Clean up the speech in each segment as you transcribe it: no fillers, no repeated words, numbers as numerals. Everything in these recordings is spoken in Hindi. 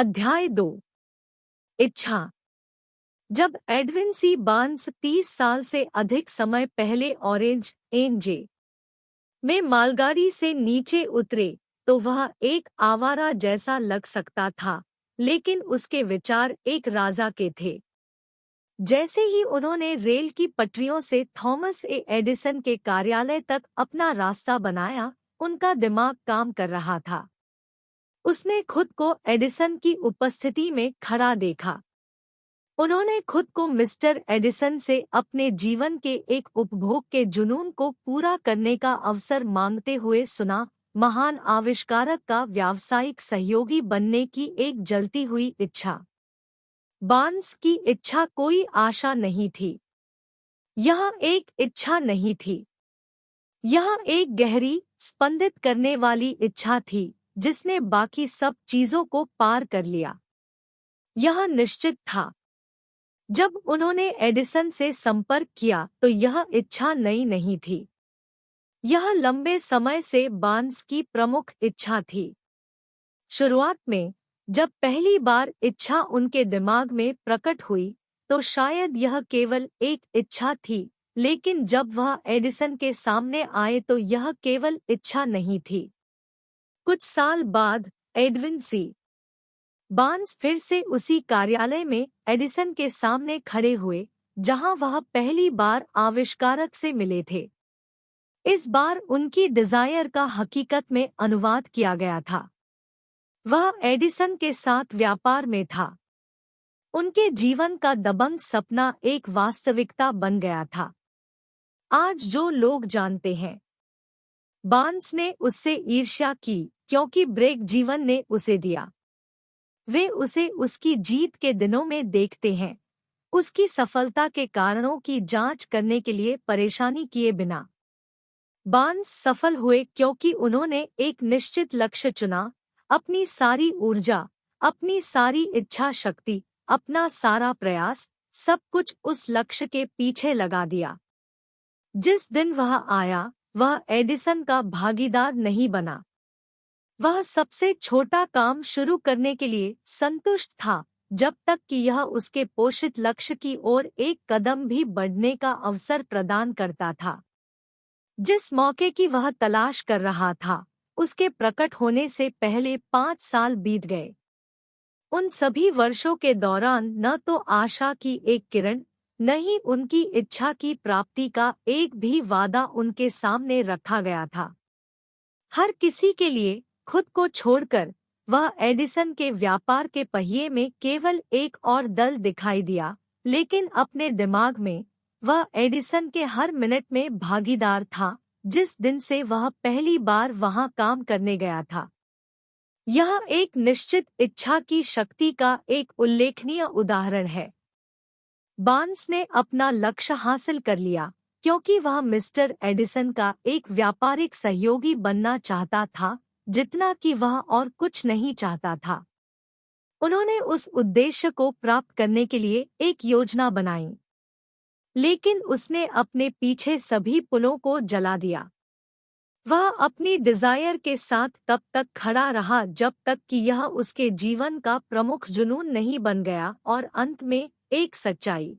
अध्याय 2। इच्छा। जब एडविन सी बार्न्स 30 साल से अधिक समय पहले ऑरेंज एन.जे. में मालगाड़ी से नीचे उतरे तो वह एक आवारा जैसा लग सकता था, लेकिन उसके विचार एक राजा के थे। जैसे ही उन्होंने रेल की पटरियों से थॉमस ए एडिसन के कार्यालय तक अपना रास्ता बनाया, उनका दिमाग काम कर रहा था। उसने खुद को एडिसन की उपस्थिति में खड़ा देखा। उन्होंने खुद को मिस्टर एडिसन से अपने जीवन के एक उपभोग के जुनून को पूरा करने का अवसर मांगते हुए सुना, महान आविष्कारक का व्यावसायिक सहयोगी बनने की एक जलती हुई इच्छा। बार्न्स की इच्छा कोई आशा नहीं थी। यह एक इच्छा नहीं थी। यह एक गहरी, स्पंदित करने वाली इच्छा थी, जिसने बाकी सब चीजों को पार कर लिया। यह निश्चित था। जब उन्होंने एडिसन से संपर्क किया तो यह इच्छा नई नहीं थी। यह लंबे समय से बार्न्स की प्रमुख इच्छा थी। शुरुआत में जब पहली बार इच्छा उनके दिमाग में प्रकट हुई तो शायद यह केवल एक इच्छा थी, लेकिन जब वह एडिसन के सामने आए तो यह केवल इच्छा नहीं थी। कुछ साल बाद एडविन सी बार्न्स फिर से उसी कार्यालय में एडिसन के सामने खड़े हुए, जहां वह पहली बार आविष्कारक से मिले थे। इस बार उनकी डिजायर का हकीकत में अनुवाद किया गया था। वह एडिसन के साथ व्यापार में था। उनके जीवन का दबंग सपना एक वास्तविकता बन गया था। आज जो लोग जानते हैं, बार्न्स ने उससे ईर्ष्या की क्योंकि ब्रेक जीवन ने उसे दिया। वे उसे उसकी जीत के दिनों में देखते हैं, उसकी सफलता के कारणों की जांच करने के लिए परेशानी किए बिना। बार्न्स सफल हुए क्योंकि उन्होंने एक निश्चित लक्ष्य चुना, अपनी सारी ऊर्जा, अपनी सारी इच्छा शक्ति, अपना सारा प्रयास, सब कुछ उस लक्ष्य के पीछे लगा दिया। जिस दिन वह आया, वह एडिसन का भागीदार नहीं बना। वह सबसे छोटा काम शुरू करने के लिए संतुष्ट था, जब तक कि यह उसके पोषित लक्ष्य की ओर एक कदम भी बढ़ने का अवसर प्रदान करता था। जिस मौके की वह तलाश कर रहा था, उसके प्रकट होने से पहले 5 साल बीत गए। उन सभी वर्षों के दौरान न तो आशा की एक किरण, न ही उनकी इच्छा की प्राप्ति का एक भी वादा उनके सामने रखा गया था। हर किसी के लिए खुद को छोड़कर वह एडिसन के व्यापार के पहिए में केवल एक और दल दिखाई दिया, लेकिन अपने दिमाग में वह एडिसन के हर मिनट में भागीदार था, जिस दिन से वह पहली बार वहां काम करने गया था। यह एक निश्चित इच्छा की शक्ति का एक उल्लेखनीय उदाहरण है। बार्न्स ने अपना लक्ष्य हासिल कर लिया क्योंकि वह मिस्टर एडिसन का एक व्यापारिक सहयोगी बनना चाहता था, जितना कि वह और कुछ नहीं चाहता था। उन्होंने उस उद्देश्य को प्राप्त करने के लिए एक योजना बनाई, लेकिन उसने अपने पीछे सभी पुलों को जला दिया। वह अपनी डिजायर के साथ तब तक खड़ा रहा जब तक कि यह उसके जीवन का प्रमुख जुनून नहीं बन गया, और अंत में एक सच्चाई।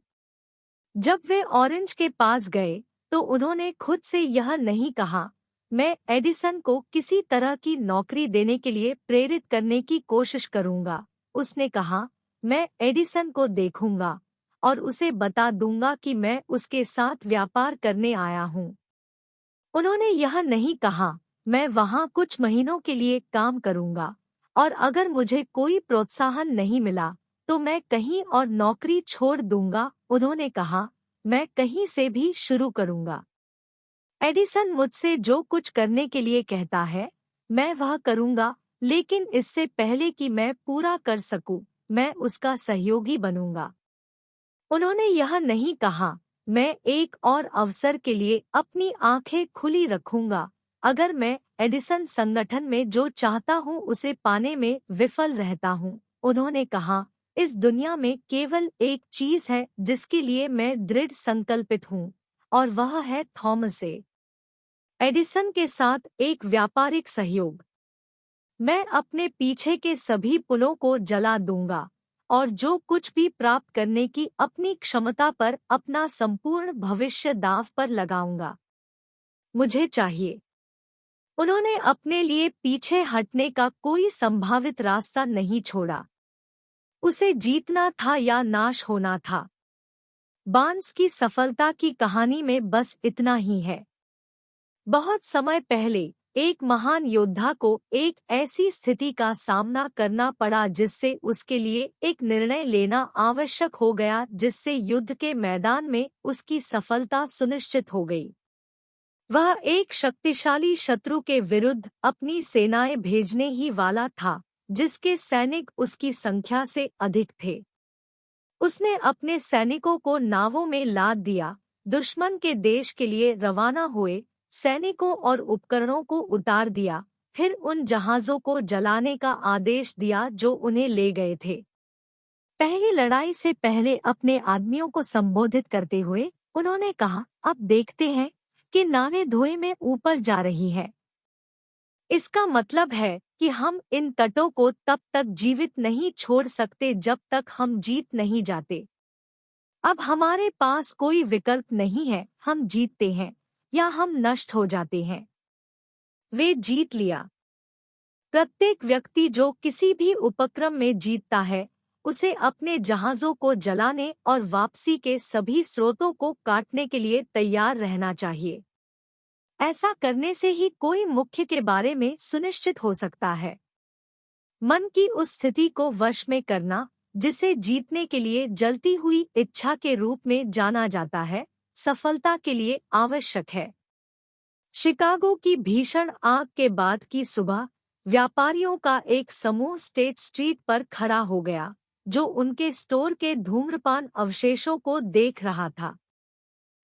जब वे ऑरेंज के पास गए तो उन्होंने खुद से यह नहीं कहा, मैं एडिसन को किसी तरह की नौकरी देने के लिए प्रेरित करने की कोशिश करूंगा। उसने कहा, मैं एडिसन को देखूंगा और उसे बता दूंगा कि मैं उसके साथ व्यापार करने आया हूं। उन्होंने यह नहीं कहा, मैं वहां कुछ महीनों के लिए काम करूंगा और अगर मुझे कोई प्रोत्साहन नहीं मिला तो मैं कहीं और नौकरी छोड़ दूंगा। उन्होंने कहा, मैं कहीं से भी शुरू करूंगा। एडिसन मुझसे जो कुछ करने के लिए कहता है, मैं वह करूंगा, लेकिन इससे पहले कि मैं पूरा कर सकूं, मैं उसका सहयोगी बनूंगा। उन्होंने यह नहीं कहा, मैं एक और अवसर के लिए अपनी आंखें खुली रखूंगा अगर मैं एडिसन संगठन में जो चाहता हूं उसे पाने में विफल रहता हूं। उन्होंने कहा, इस दुनिया में केवल एक चीज है जिसके लिए मैं दृढ़ संकल्पित हूं, और वह है थॉमस ए एडिसन के साथ एक व्यापारिक सहयोग। मैं अपने पीछे के सभी पुलों को जला दूंगा और जो कुछ भी प्राप्त करने की अपनी क्षमता पर अपना संपूर्ण भविष्य दांव पर लगाऊंगा। मुझे चाहिए। उन्होंने अपने लिए पीछे हटने का कोई संभावित रास्ता नहीं छोड़ा। उसे जीतना था या नाश होना था। बार्न्स की सफलता की कहानी में बस इतना ही है। बहुत समय पहले एक महान योद्धा को एक ऐसी स्थिति का सामना करना पड़ा जिससे उसके लिए एक निर्णय लेना आवश्यक हो गया, जिससे युद्ध के मैदान में उसकी सफलता सुनिश्चित हो गई। वह एक शक्तिशाली शत्रु के विरुद्ध अपनी सेनाएं भेजने ही वाला था, जिसके सैनिक उसकी संख्या से अधिक थे। उसने अपने सैनिकों को नावों में लाद दिया, दुश्मन के देश के लिए रवाना हुए, सैनिकों और उपकरणों को उतार दिया, फिर उन जहाज़ों को जलाने का आदेश दिया जो उन्हें ले गए थे। पहली लड़ाई से पहले अपने आदमियों को संबोधित करते हुए उन्होंने कहा, अब देखते हैं कि नावें धुएं में ऊपर जा रही है। इसका मतलब है कि हम इन तटों को तब तक जीवित नहीं छोड़ सकते जब तक हम जीत नहीं जाते। अब हमारे पास कोई विकल्प नहीं है, हम जीतते हैं या हम नष्ट हो जाते हैं। वे जीत लिया। प्रत्येक व्यक्ति जो किसी भी उपक्रम में जीतता है, उसे अपने जहाज़ों को जलाने और वापसी के सभी स्रोतों को काटने के लिए तैयार रहना चाहिए। ऐसा करने से ही कोई मुख्य के बारे में सुनिश्चित हो सकता है। मन की उस स्थिति को वश में करना, जिसे जीतने के लिए जलती हुई इच्छा के रूप में जाना जाता है, सफलता के लिए आवश्यक है। शिकागो की भीषण आग के बाद की सुबह, व्यापारियों का एक समूह स्टेट स्ट्रीट पर खड़ा हो गया, जो उनके स्टोर के धूम्रपान अवशेषों को देख रहा था।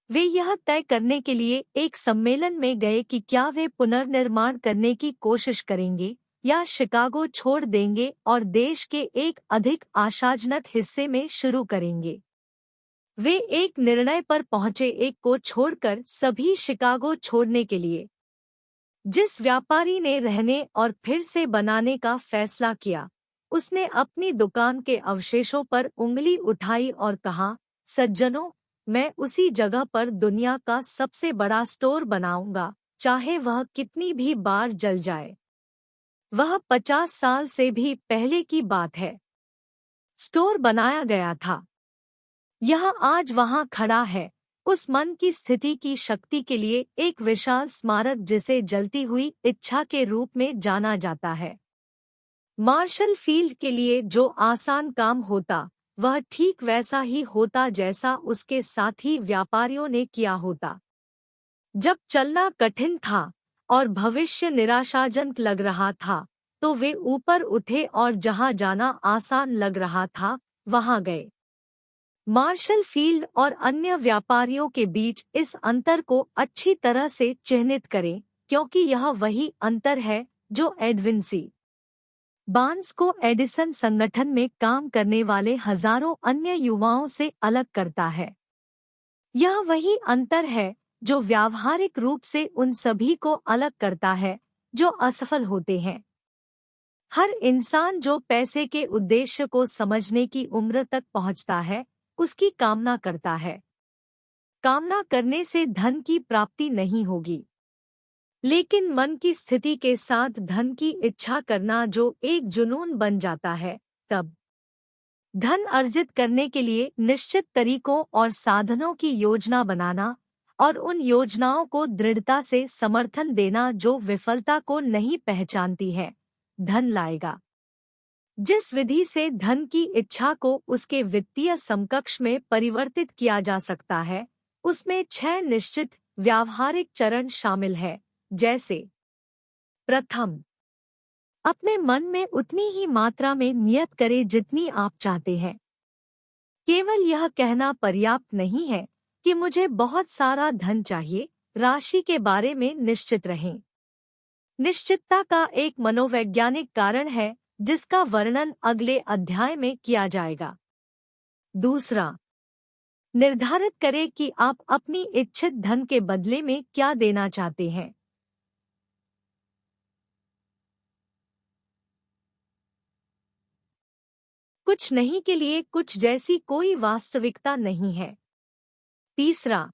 वे यह तय करने के लिए एक सम्मेलन में गए कि क्या वे पुनर्निर्माण करने की कोशिश करेंगे या शिकागो छोड़ देंगे और देश के एक अधिक आशाजनक हिस्से में शुरू करेंगे। वे एक निर्णय पर पहुंचे, एक को छोड़कर सभी शिकागो छोड़ने के लिए। जिस व्यापारी ने रहने और फिर से बनाने का फैसला किया, उसने अपनी दुकान के अवशेषों पर उंगली उठाई और कहा, सज्जनों, मैं उसी जगह पर दुनिया का सबसे बड़ा स्टोर बनाऊंगा, चाहे वह कितनी भी बार जल जाए। वह 50 साल से भी पहले की बात है। स्टोर बनाया गया था। यह आज वहां खड़ा है, उस मन की स्थिति की शक्ति के लिए एक विशाल स्मारक जिसे जलती हुई इच्छा के रूप में जाना जाता है। मार्शल फील्ड के लिए जो आसान काम होता, वह ठीक वैसा ही होता जैसा उसके साथी व्यापारियों ने किया होता। जब चलना कठिन था और भविष्य निराशाजनक लग रहा था, तो वे ऊपर उठे और जहां जाना आसान लग रहा था, वहां गए। मार्शल फील्ड और अन्य व्यापारियों के बीच इस अंतर को अच्छी तरह से चिह्नित करें, क्योंकि यह वही अंतर है जो एडविन सी. बार्न्स को एडिसन संगठन में काम करने वाले हजारों अन्य युवाओं से अलग करता है। यह वही अंतर है जो व्यावहारिक रूप से उन सभी को अलग करता है जो असफल होते हैं। हर इंसान जो पैसे के उद्देश्य को समझने की उम्र तक पहुंचता है, उसकी कामना करता है। कामना करने से धन की प्राप्ति नहीं होगी, लेकिन मन की स्थिति के साथ धन की इच्छा करना जो एक जुनून बन जाता है, तब धन अर्जित करने के लिए निश्चित तरीकों और साधनों की योजना बनाना और उन योजनाओं को दृढ़ता से समर्थन देना जो विफलता को नहीं पहचानती है, धन लाएगा। जिस विधि से धन की इच्छा को उसके वित्तीय समकक्ष में परिवर्तित किया जा सकता है, उसमें 6 निश्चित व्यावहारिक चरण शामिल है, जैसे: प्रथम, अपने मन में उतनी ही मात्रा में नियत करें जितनी आप चाहते हैं। केवल यह कहना पर्याप्त नहीं है कि मुझे बहुत सारा धन चाहिए। राशि के बारे में निश्चित रहें। निश्चितता का एक मनोवैज्ञानिक कारण है जिसका वर्णन अगले अध्याय में किया जाएगा। दूसरा, निर्धारित करें कि आप अपनी इच्छित धन के बदले में क्या देना चाहते हैं। कुछ नहीं के लिए कुछ जैसी कोई वास्तविकता नहीं है। तीसरा,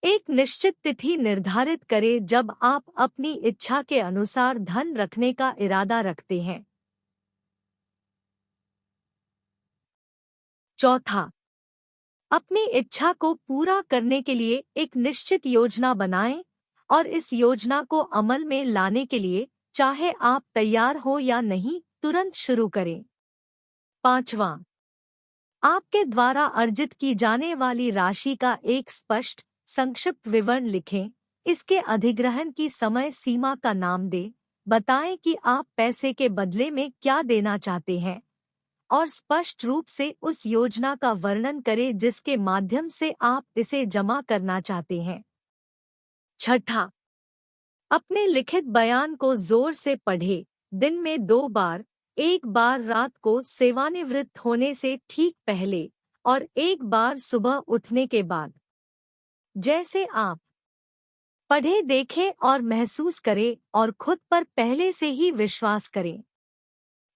एक निश्चित तिथि निर्धारित करें जब आप अपनी इच्छा के अनुसार धन रखने का इरादा रखते हैं। चौथा, अपनी इच्छा को पूरा करने के लिए एक निश्चित योजना बनाएं और इस योजना को अमल में लाने के लिए चाहे आप तैयार हो या नहीं, तुरंत शुरू करें। पांचवां, आपके द्वारा अर्जित की जाने वाली राशि का एक स्पष्ट संक्षिप्त विवरण लिखें। इसके अधिग्रहण की समय सीमा का नाम दें। बताएं कि आप पैसे के बदले में क्या देना चाहते हैं और स्पष्ट रूप से उस योजना का वर्णन करें जिसके माध्यम से आप इसे जमा करना चाहते हैं। छठा, अपने लिखित बयान को जोर से पढ़ें। दिन में 2 बार, एक बार रात को सेवानिवृत्त होने से ठीक पहले और एक बार सुबह उठने के बाद। जैसे आप पढ़ें, देखें और महसूस करें और खुद पर पहले से ही विश्वास करें।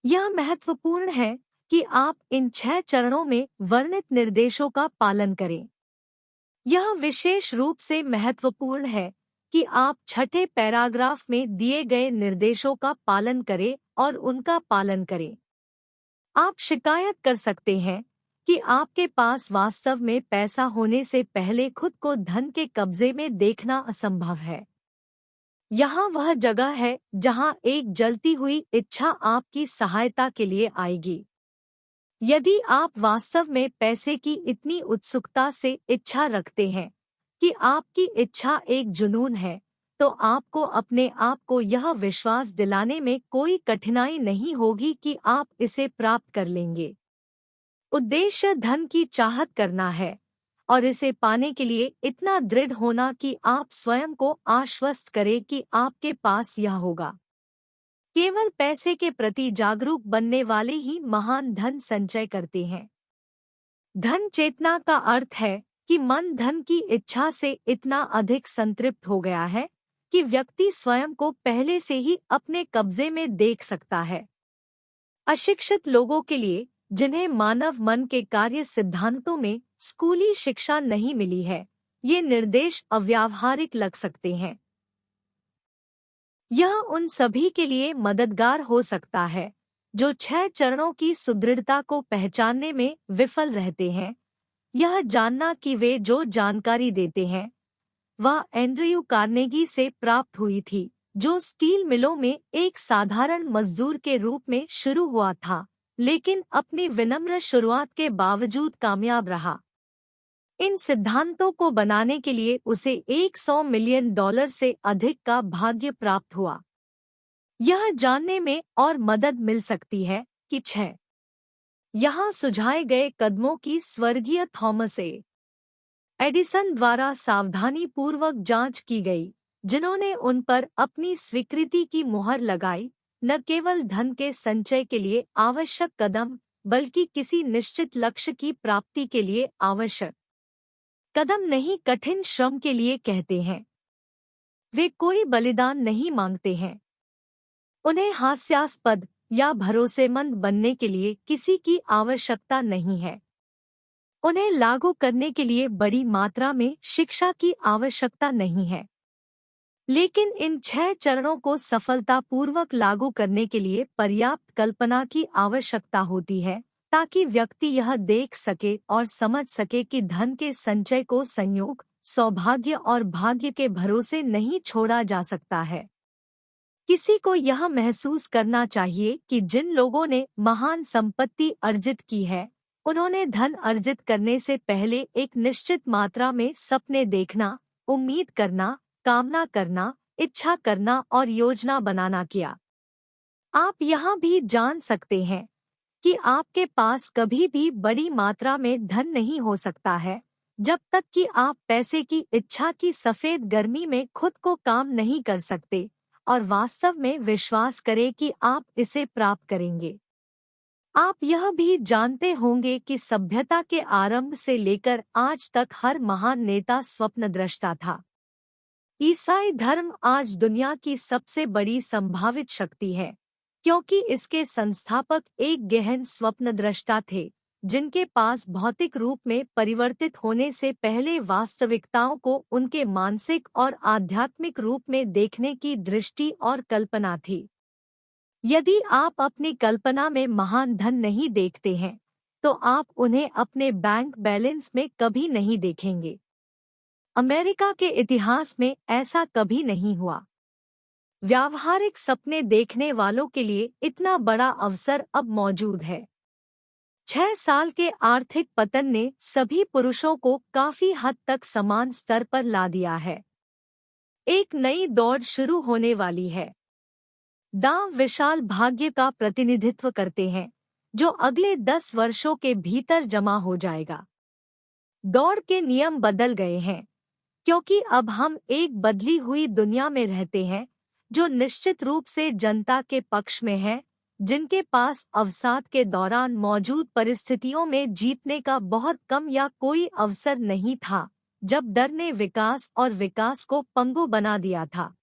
यह महत्वपूर्ण है कि आप इन 6 चरणों में वर्णित निर्देशों का पालन करें। यह विशेष रूप से महत्वपूर्ण है कि आप छठे पैराग्राफ में दिए गए निर्देशों का पालन करें और उनका पालन करें। आप शिकायत कर सकते हैं कि आपके पास वास्तव में पैसा होने से पहले खुद को धन के कब्जे में देखना असंभव है। यहाँ वह जगह है जहाँ एक जलती हुई इच्छा आपकी सहायता के लिए आएगी। यदि आप वास्तव में पैसे की इतनी उत्सुकता से इच्छा रखते हैं कि आपकी इच्छा एक जुनून है, तो आपको अपने आप को यह विश्वास दिलाने में कोई कठिनाई नहीं होगी कि आप इसे प्राप्त कर लेंगे। उद्देश्य धन की चाहत करना है और इसे पाने के लिए इतना दृढ़ होना कि आप स्वयं को आश्वस्त करें कि आपके पास यह होगा। केवल पैसे के प्रति जागरूक बनने वाले ही महान धन संचय करते हैं। धन चेतना का अर्थ है कि मन धन की इच्छा से इतना अधिक संतृप्त हो गया है कि व्यक्ति स्वयं को पहले से ही अपने कब्जे में देख सकता है। अशिक्षित लोगों के लिए, जिन्हें मानव मन के कार्य सिद्धांतों में स्कूली शिक्षा नहीं मिली है, ये निर्देश अव्यावहारिक लग सकते हैं। यह उन सभी के लिए मददगार हो सकता है जो 6 चरणों की सुदृढ़ता को पहचानने में विफल रहते हैं। यह जानना कि वे जो जानकारी देते हैं वह एंड्रयू कार्नेगी से प्राप्त हुई थी, जो स्टील मिलों में एक साधारण मजदूर के रूप में शुरू हुआ था, लेकिन अपनी विनम्र शुरुआत के बावजूद कामयाब रहा। इन सिद्धांतों को बनाने के लिए उसे $100 मिलियन से अधिक का भाग्य प्राप्त हुआ। यह जानने में और मदद मिल सकती है कि 6 यहाँ सुझाए गए कदमों की स्वर्गीय थॉमस एडिसन द्वारा सावधानीपूर्वक जांच की गई, जिन्होंने उन पर अपनी स्वीकृति की मुहर लगाई, न केवल धन के संचय के लिए आवश्यक कदम, बल्कि किसी निश्चित लक्ष्य की प्राप्ति के लिए आवश्यक कदम नहीं, कठिन श्रम के लिए कहते हैं। वे कोई बलिदान नहीं मांगते हैं। उन्हें हास्यास्पद या भरोसेमंद बनने के लिए किसी की आवश्यकता नहीं है। उन्हें लागू करने के लिए बड़ी मात्रा में शिक्षा की आवश्यकता नहीं है। लेकिन इन 6 चरणों को सफलतापूर्वक लागू करने के लिए पर्याप्त कल्पना की आवश्यकता होती है, ताकि व्यक्ति यह देख सके और समझ सके कि धन के संचय को संयोग, सौभाग्य और भाग्य के भरोसे नहीं छोड़ा जा सकता है। किसी को यह महसूस करना चाहिए कि जिन लोगों ने महान संपत्ति अर्जित की है, उन्होंने धन अर्जित करने से पहले एक निश्चित मात्रा में सपने देखना, उम्मीद करना, कामना करना, इच्छा करना और योजना बनाना किया। आप यहाँ भी जान सकते हैं कि आपके पास कभी भी बड़ी मात्रा में धन नहीं हो सकता है, जब तक कि आप पैसे की इच्छा की सफेद गर्मी में खुद को काम नहीं कर सकते और वास्तव में विश्वास करें कि आप इसे प्राप्त करेंगे। आप यह भी जानते होंगे कि सभ्यता के आरंभ से लेकर आज तक हर महान नेता स्वप्नद्रष्टा था। ईसाई धर्म आज दुनिया की सबसे बड़ी संभावित शक्ति है, क्योंकि इसके संस्थापक एक गहन स्वप्नद्रष्टा थे, जिनके पास भौतिक रूप में परिवर्तित होने से पहले वास्तविकताओं को उनके मानसिक और आध्यात्मिक रूप में देखने की दृष्टि और कल्पना थी। यदि आप अपनी कल्पना में महान धन नहीं देखते हैं, तो आप उन्हें अपने बैंक बैलेंस में कभी नहीं देखेंगे। अमेरिका के इतिहास में ऐसा कभी नहीं हुआ। व्यावहारिक सपने देखने वालों के लिए इतना बड़ा अवसर अब मौजूद है। 6 साल के आर्थिक पतन ने सभी पुरुषों को काफी हद तक समान स्तर पर ला दिया है। एक नई दौड़ शुरू होने वाली है। दांव विशाल भाग्य का प्रतिनिधित्व करते हैं, जो अगले 10 वर्षों के भीतर जमा हो जाएगा। दौड़ के नियम बदल गए हैं, क्योंकि अब हम एक बदली हुई दुनिया में रहते हैं, जो निश्चित रूप से जनता के पक्ष में है, जिनके पास अवसाद के दौरान मौजूद परिस्थितियों में जीतने का बहुत कम या कोई अवसर नहीं था, जब डर ने विकास और विकास को पंगु बना दिया था।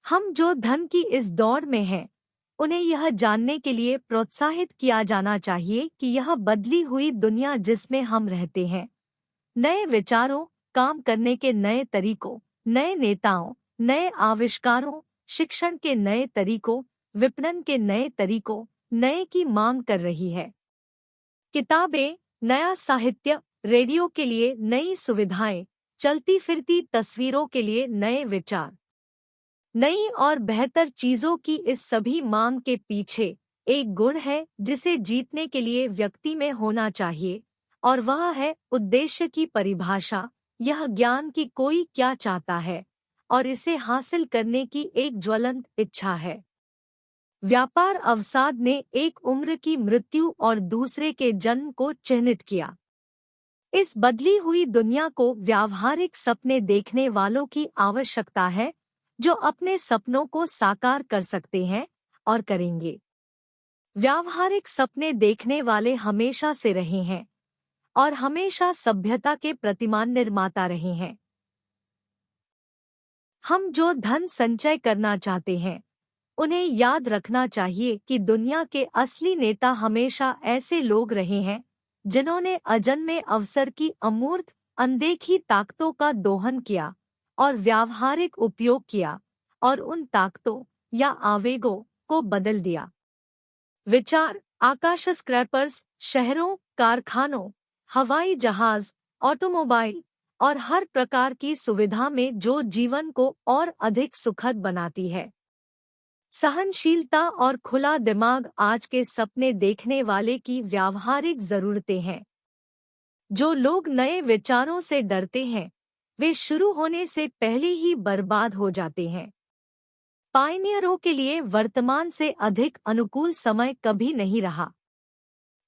हम जो धन की इस दौड़ में हैं, उन्हें यह जानने के लिए प्रोत्साहित किया जाना चाहिए कि यह बदली हुई दुनिया जिसमें हम रहते हैं, नए विचारों, काम करने के नए तरीकों, नए नेताओं, नए आविष्कारों, शिक्षण के नए तरीकों, विपणन के नए तरीकों, नए की मांग कर रही है। किताबें, नया साहित्य, रेडियो के लिए नई सुविधाएं, चलती फिरती तस्वीरों के लिए नए विचार, नई और बेहतर चीजों की इस सभी मांग के पीछे एक गुण है जिसे जीतने के लिए व्यक्ति में होना चाहिए, और वह है उद्देश्य की परिभाषा, यह ज्ञान कि कोई क्या चाहता है और इसे हासिल करने की एक ज्वलंत इच्छा है। व्यापार अवसाद ने एक उम्र की मृत्यु और दूसरे के जन्म को चिह्नित किया। इस बदली हुई दुनिया को व्यावहारिक सपने देखने वालों की आवश्यकता है, जो अपने सपनों को साकार कर सकते हैं और करेंगे। व्यावहारिक सपने देखने वाले हमेशा से रहे हैं और हमेशा सभ्यता के प्रतिमान निर्माता रहे हैं। हम जो धन संचय करना चाहते हैं, उन्हें याद रखना चाहिए कि दुनिया के असली नेता हमेशा ऐसे लोग रहे हैं, जिन्होंने अजन्मे अवसर की अमूर्त, अनदेखी ताकतों का दोहन किया और व्यावहारिक उपयोग किया और उन ताकतों या आवेगों को बदल दिया। विचार, आकाश स्क्रैपर्स, शहरों, कारखानों, हवाई जहाज, ऑटोमोबाइल और हर प्रकार की सुविधा में जो जीवन को और अधिक सुखद बनाती है। सहनशीलता और खुला दिमाग आज के सपने देखने वाले की व्यावहारिक जरूरतें हैं। जो लोग नए विचारों से डरते हैं, वे शुरू होने से पहले ही बर्बाद हो जाते हैं। पायनियरों के लिए वर्तमान से अधिक अनुकूल समय कभी नहीं रहा।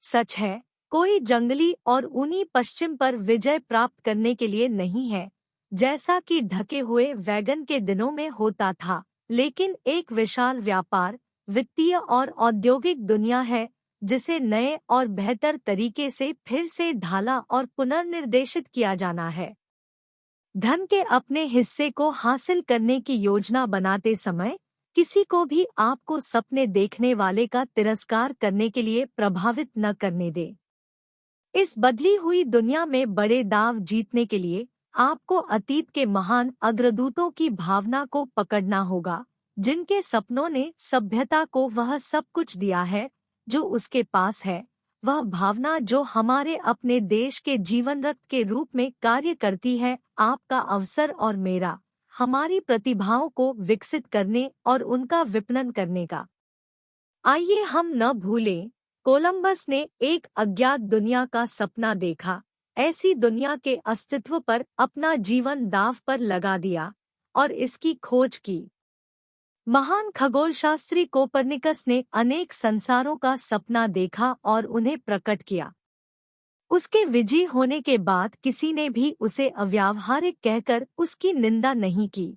सच है, कोई जंगली और ऊनी पश्चिम पर विजय प्राप्त करने के लिए नहीं है, जैसा कि ढके हुए वैगन के दिनों में होता था, लेकिन एक विशाल व्यापार, वित्तीय और औद्योगिक दुनिया है, जिसे नए और बेहतर तरीके से फिर से ढाला और पुनर्निर्देशित किया जाना है। धन के अपने हिस्से को हासिल करने की योजना बनाते समय किसी को भी आपको सपने देखने वाले का तिरस्कार करने के लिए प्रभावित न करने दे। इस बदली हुई दुनिया में बड़े दाव जीतने के लिए आपको अतीत के महान अग्रदूतों की भावना को पकड़ना होगा, जिनके सपनों ने सभ्यता को वह सब कुछ दिया है जो उसके पास है, वह भावना जो हमारे अपने देश के जीवन रक्त के रूप में कार्य करती है। आपका अवसर और मेरा, हमारी प्रतिभाओं को विकसित करने और उनका विपणन करने का। आइए हम न भूलें, कोलंबस ने एक अज्ञात दुनिया का सपना देखा, ऐसी दुनिया के अस्तित्व पर अपना जीवन दांव पर लगा दिया और इसकी खोज की। महान खगोलशास्त्री कोपरनिकस ने अनेक संसारों का सपना देखा और उन्हें प्रकट किया। उसके विजयी होने के बाद किसी ने भी उसे अव्यावहारिक कहकर उसकी निंदा नहीं की।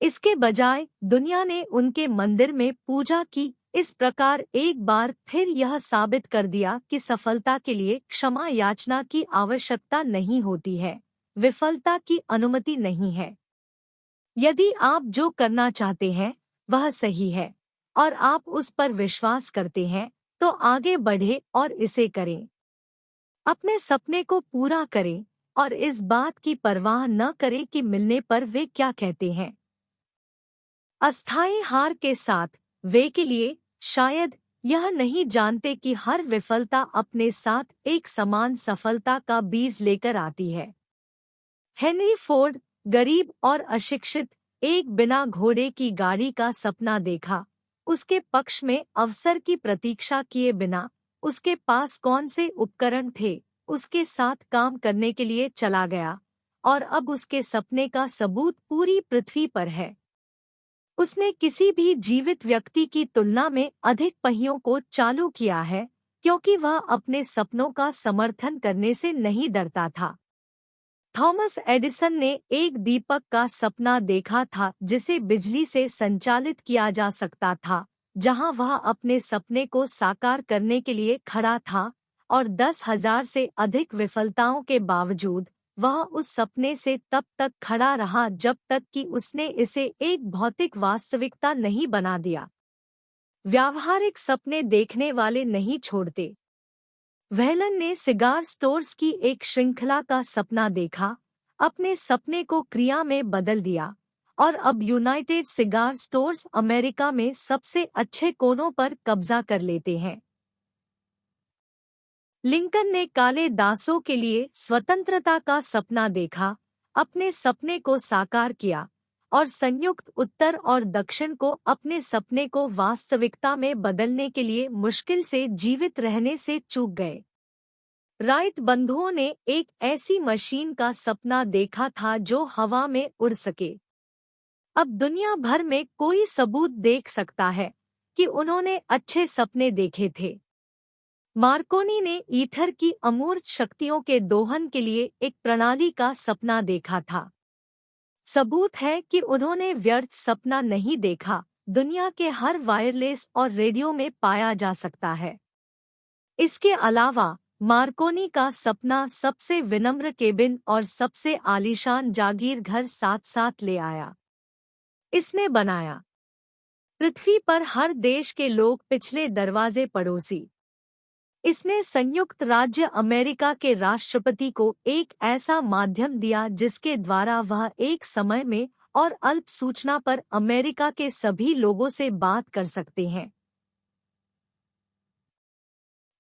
इसके बजाय दुनिया ने उनके मंदिर में पूजा की। इस प्रकार एक बार फिर यह साबित कर दिया कि सफलता के लिए क्षमा याचना की आवश्यकता नहीं होती है, विफलता की अनुमति नहीं है। यदि आप जो करना चाहते हैं वह सही है और आप उस पर विश्वास करते हैं, तो आगे बढ़े और इसे करें। अपने सपने को पूरा करें और इस बात की परवाह न करें कि मिलने पर वे क्या कहते हैं। अस्थायी हार के साथ वे के लिए शायद यह नहीं जानते कि हर विफलता अपने साथ एक समान सफलता का बीज लेकर आती है। हेनरी फोर्ड, गरीब और अशिक्षित, एक बिना घोड़े की गाड़ी का सपना देखा। उसके पक्ष में अवसर की प्रतीक्षा किए बिना उसके पास कौन से उपकरण थे, उसके साथ काम करने के लिए चला गया, और अब उसके सपने का सबूत पूरी पृथ्वी पर है। उसने किसी भी जीवित व्यक्ति की तुलना में अधिक पहियों को चालू किया है, क्योंकि वह अपने सपनों का समर्थन करने से नहीं डरता था। थॉमस एडिसन ने एक दीपक का सपना देखा था जिसे बिजली से संचालित किया जा सकता था, जहां वह अपने सपने को साकार करने के लिए खड़ा था, और 10,000 से अधिक विफलताओं के बावजूद वह उस सपने से तब तक खड़ा रहा जब तक कि उसने इसे एक भौतिक वास्तविकता नहीं बना दिया। व्यावहारिक सपने देखने वाले नहीं छोड़ते। व्हेलन ने सिगार स्टोर्स की एक श्रृंखला का सपना देखा, अपने सपने को क्रिया में बदल दिया, और अब यूनाइटेड सिगार स्टोर्स अमेरिका में सबसे अच्छे कोनों पर कब्जा कर लेते हैं। लिंकन ने काले दासों के लिए स्वतंत्रता का सपना देखा, अपने सपने को साकार किया, और संयुक्त उत्तर और दक्षिण को अपने सपने को वास्तविकता में बदलने के लिए मुश्किल से जीवित रहने से चूक गए। राइट बंधुओं ने एक ऐसी मशीन का सपना देखा था जो हवा में उड़ सके। अब दुनिया भर में कोई सबूत देख सकता है कि उन्होंने अच्छे सपने देखे थे। मार्कोनी ने ईथर की अमूर्त शक्तियों के दोहन के लिए एक प्रणाली का सपना देखा था। सबूत है कि उन्होंने व्यर्थ सपना नहीं देखा, दुनिया के हर वायरलेस और रेडियो में पाया जा सकता है। इसके अलावा मार्कोनी का सपना सबसे विनम्र केबिन और सबसे आलीशान जागीर घर साथ साथ ले आया। इसने बनाया पृथ्वी पर हर देश के लोग पिछले दरवाजे पड़ोसी। इसने संयुक्त राज्य अमेरिका के राष्ट्रपति को एक ऐसा माध्यम दिया जिसके द्वारा वह एक समय में और अल्प सूचना पर अमेरिका के सभी लोगों से बात कर सकते हैं।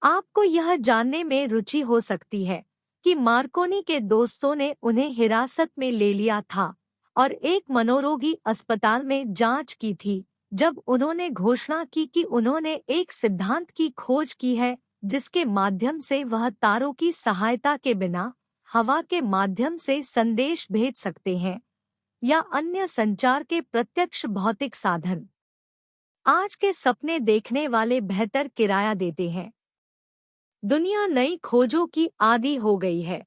आपको यह जानने में रुचि हो सकती है कि मार्कोनी के दोस्तों ने उन्हें हिरासत में ले लिया था और एक मनोरोगी अस्पताल में जांच की थी जब उन्होंने घोषणा की कि उन्होंने एक सिद्धांत की खोज की है जिसके माध्यम से वह तारों की सहायता के बिना हवा के माध्यम से संदेश भेज सकते हैं या अन्य संचार के प्रत्यक्ष भौतिक साधन। आज के सपने देखने वाले बेहतर किराया देते हैं। दुनिया नई खोजों की आदी हो गई है।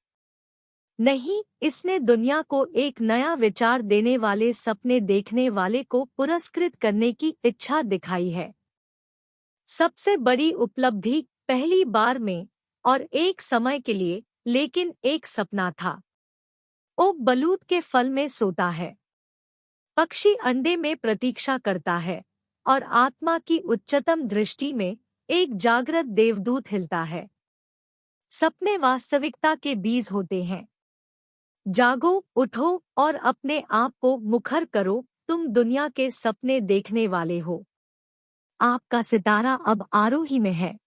नहीं, इसने दुनिया को एक नया विचार देने वाले सपने देखने वाले को पुरस्कृत करने की इच्छा दिखाई है। सबसे बड़ी उपलब्धि पहली बार में और एक समय के लिए, लेकिन एक सपना था। ओक बलूत के फल में सोता है, पक्षी अंडे में प्रतीक्षा करता है, और आत्मा की उच्चतम दृष्टि में एक जागृत देवदूत हिलता है। सपने वास्तविकता के बीज होते हैं। जागो, उठो और अपने आप को मुखर करो, तुम दुनिया के सपने देखने वाले हो। आपका सितारा अब आरोही में है।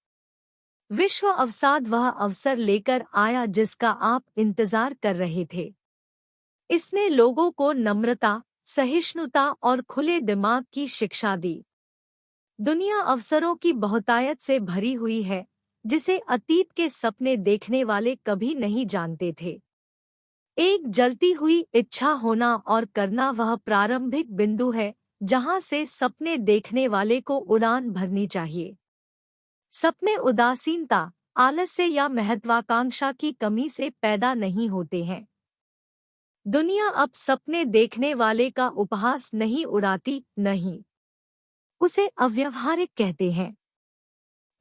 विश्व अवसाद वह अवसर लेकर आया जिसका आप इंतजार कर रहे थे। इसने लोगों को नम्रता, सहिष्णुता और खुले दिमाग की शिक्षा दी। दुनिया अवसरों की बहुतायत से भरी हुई है जिसे अतीत के सपने देखने वाले कभी नहीं जानते थे। एक जलती हुई इच्छा होना और करना वह प्रारंभिक बिंदु है जहां से सपने देखने वाले को उड़ान भरनी चाहिए। सपने उदासीनता, आलस्य या महत्वाकांक्षा की कमी से पैदा नहीं होते हैं। दुनिया अब सपने देखने वाले का उपहास नहीं उड़ाती, नहीं, उसे अव्यावहारिक कहते हैं।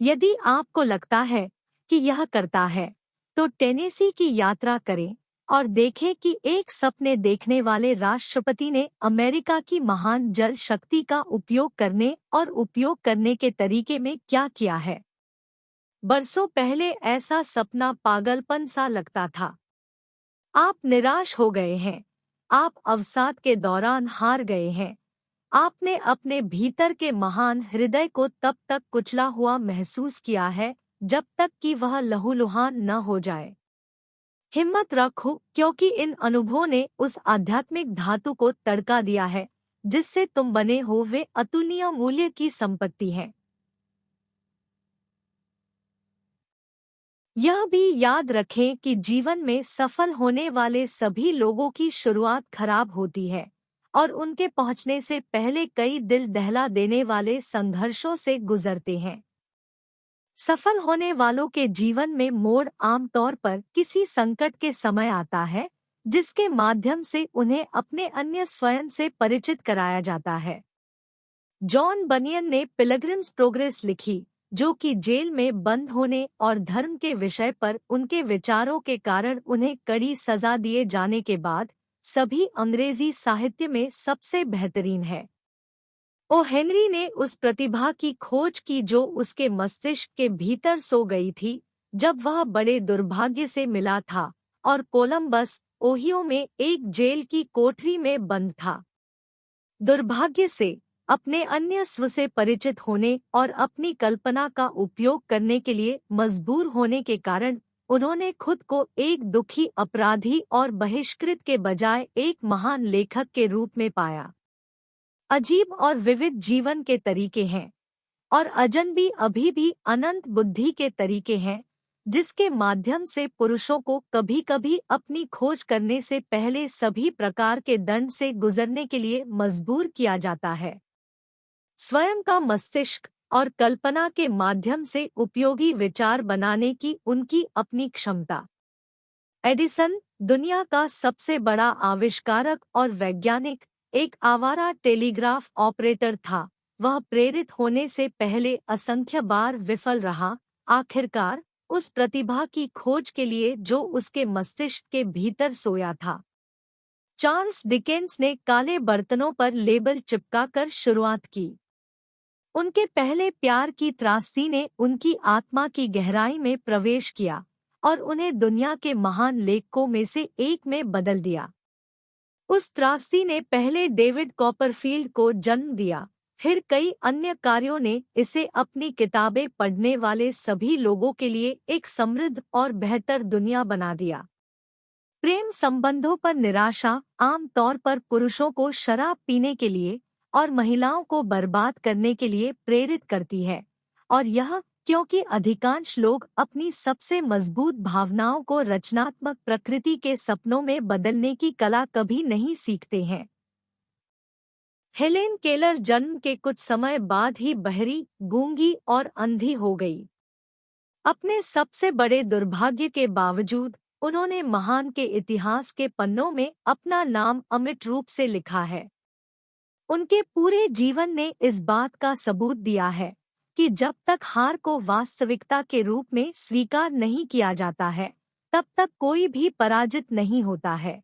यदि आपको लगता है कि यह करता है, तो टेनेसी की यात्रा करें और देखें कि एक सपने देखने वाले राष्ट्रपति ने अमेरिका की महान जल शक्ति का उपयोग करने और उपयोग करने के तरीके में क्या किया है। बरसों पहले ऐसा सपना पागलपन सा लगता था। आप निराश हो गए हैं, आप अवसाद के दौरान हार गए हैं, आपने अपने भीतर के महान हृदय को तब तक कुचला हुआ महसूस किया है जब तक कि वह लहूलुहान न हो जाए। हिम्मत रखो, क्योंकि इन अनुभवों ने उस आध्यात्मिक धातु को तड़का दिया है जिससे तुम बने हो। वे अतुलनीय मूल्य की संपत्ति हैं। यह भी याद रखें कि जीवन में सफल होने वाले सभी लोगों की शुरुआत खराब होती है और उनके पहुंचने से पहले कई दिल दहला देने वाले संघर्षों से गुजरते हैं। सफल होने वालों के जीवन में मोड़ आमतौर पर किसी संकट के समय आता है जिसके माध्यम से उन्हें अपने अन्य स्वयं से परिचित कराया जाता है। जॉन बनियन ने पिलग्रिम्स प्रोग्रेस लिखी, जो कि जेल में बंद होने और धर्म के विषय पर उनके विचारों के कारण उन्हें कड़ी सजा दिए जाने के बाद सभी अंग्रेजी साहित्य में सबसे बेहतरीन है। ओ हेनरी ने उस प्रतिभा की खोज की जो उसके मस्तिष्क के भीतर सो गई थी जब वह बड़े दुर्भाग्य से मिला था और कोलंबस, ओहियो में एक जेल की कोठरी में बंद था। दुर्भाग्य से अपने अन्य स्व से परिचित होने और अपनी कल्पना का उपयोग करने के लिए मजबूर होने के कारण उन्होंने खुद को एक दुखी अपराधी और बहिष्कृत के बजाय एक महान लेखक के रूप में पाया। अजीब और विविध जीवन के तरीके हैं और अजनबी अभी भी अनंत बुद्धि के तरीके हैं जिसके माध्यम से पुरुषों को कभी-कभी अपनी खोज करने से पहले सभी प्रकार के दंड से गुजरने के लिए मजबूर किया जाता है। स्वयं का मस्तिष्क और कल्पना के माध्यम से उपयोगी विचार बनाने की उनकी अपनी क्षमता। एडिसन, दुनिया का सबसे बड़ा आविष्कारक और वैज्ञानिक, एक आवारा टेलीग्राफ ऑपरेटर था। वह प्रेरित होने से पहले असंख्य बार विफल रहा। आखिरकार उस प्रतिभा की खोज के लिए जो उसके मस्तिष्क के भीतर सोया था। चार्ल्स डिकेंस ने काले बर्तनों पर लेबल चिपकाकर शुरुआत की। उनके पहले प्यार की त्रासदी ने उनकी आत्मा की गहराई में प्रवेश किया और उन्हें दुनिया के महान लेखकों में से एक में बदल दिया। उस त्रासदी ने पहले डेविड कॉपरफील्ड को जन्म दिया, फिर कई अन्य कार्यों ने इसे अपनी किताबें पढ़ने वाले सभी लोगों के लिए एक समृद्ध और बेहतर दुनिया बना दिया। प्रेम संबंधों पर निराशा आम तौर पर पुरुषों को शराब पीने के लिए और महिलाओं को बर्बाद करने के लिए प्रेरित करती है, और यह क्योंकि अधिकांश लोग अपनी सबसे मजबूत भावनाओं को रचनात्मक प्रकृति के सपनों में बदलने की कला कभी नहीं सीखते हैं। हेलेन केलर जन्म के कुछ समय बाद ही बहरी, गूंगी और अंधी हो गई। अपने सबसे बड़े दुर्भाग्य के बावजूद उन्होंने महान के इतिहास के पन्नों में अपना नाम अमिट रूप से लिखा है। उनके पूरे जीवन ने इस बात का सबूत दिया है कि जब तक हार को वास्तविकता के रूप में स्वीकार नहीं किया जाता है, तब तक कोई भी पराजित नहीं होता है।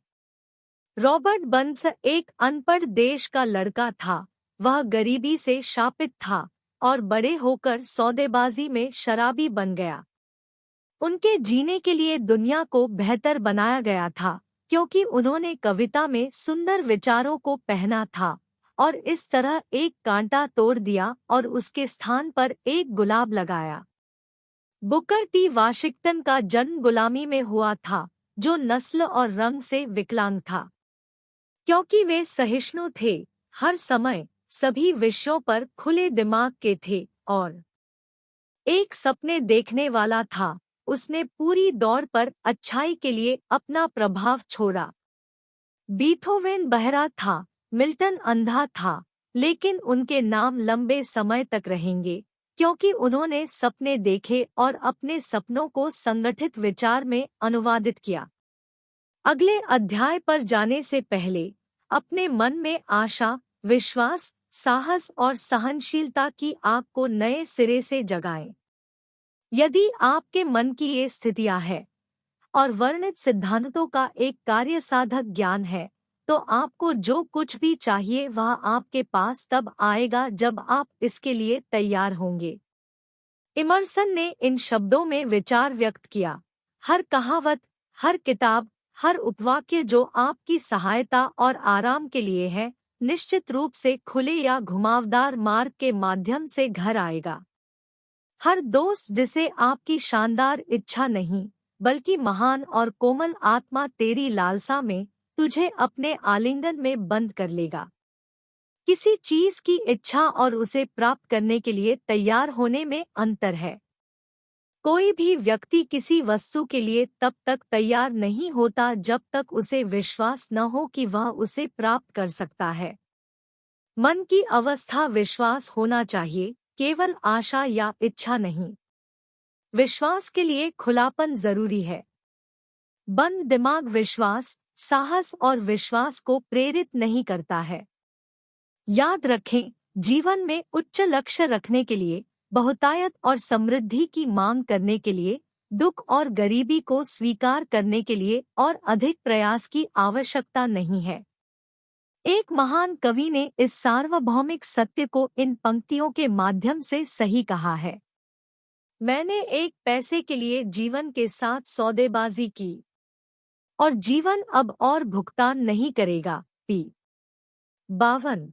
रॉबर्ट बर्न्स एक अनपढ़ देश का लड़का था। वह गरीबी से शापित था और बड़े होकर सौदेबाजी में शराबी बन गया। उनके जीने के लिए दुनिया को बेहतर बनाया गया था क्योंकि उन्होंने कविता में सुंदर विचारों को पहना था और इस तरह एक कांटा तोड़ दिया और उसके स्थान पर एक गुलाब लगाया। बुकर टी वाशिंगटन का जन्म गुलामी में हुआ था, जो नस्ल और रंग से विकलांग था। क्योंकि वे सहिष्णु थे, हर समय सभी विषयों पर खुले दिमाग के थे और एक सपने देखने वाला था, उसने पूरी दौड़ पर अच्छाई के लिए अपना प्रभाव छोड़ा। बीथोवेन बहरा था, मिल्टन अंधा था, लेकिन उनके नाम लंबे समय तक रहेंगे क्योंकि उन्होंने सपने देखे और अपने सपनों को संगठित विचार में अनुवादित किया। अगले अध्याय पर जाने से पहले अपने मन में आशा, विश्वास, साहस और सहनशीलता की आग को नए सिरे से जगाएं। यदि आपके मन की ये स्थितियां हैं, और वर्णित सिद्धांतों का एक कार्यसाधक ज्ञान है, तो आपको जो कुछ भी चाहिए वह आपके पास तब आएगा जब आप इसके लिए तैयार होंगे। इमर्सन ने इन शब्दों में विचार व्यक्त किया। हर कहावत, हर किताब, हर उपवाक्य जो आपकी सहायता और आराम के लिए है, निश्चित रूप से खुले या घुमावदार मार्ग के माध्यम से घर आएगा। हर दोस्त जिसे आपकी शानदार इच्छा नहीं, बल्कि महान और कोमल आत्मा तेरी लालसा में तुझे अपने आलिंगन में बंद कर लेगा। किसी चीज की इच्छा और उसे प्राप्त करने के लिए तैयार होने में अंतर है। कोई भी व्यक्ति किसी वस्तु के लिए तब तक तैयार नहीं होता जब तक उसे विश्वास न हो कि वह उसे प्राप्त कर सकता है। मन की अवस्था विश्वास होना चाहिए, केवल आशा या इच्छा नहीं। विश्वास के लिए खुलापन जरूरी है। बंद दिमाग विश्वास, साहस और विश्वास को प्रेरित नहीं करता है। याद रखें, जीवन में उच्च लक्ष्य रखने के लिए, बहुतायत और समृद्धि की मांग करने के लिए, दुख और गरीबी को स्वीकार करने के लिए और अधिक प्रयास की आवश्यकता नहीं है। एक महान कवि ने इस सार्वभौमिक सत्य को इन पंक्तियों के माध्यम से सही कहा है। मैंने एक पैसे के लिए जीवन के साथ सौदेबाजी की और जीवन अब और भुगतान नहीं करेगा। पी 52।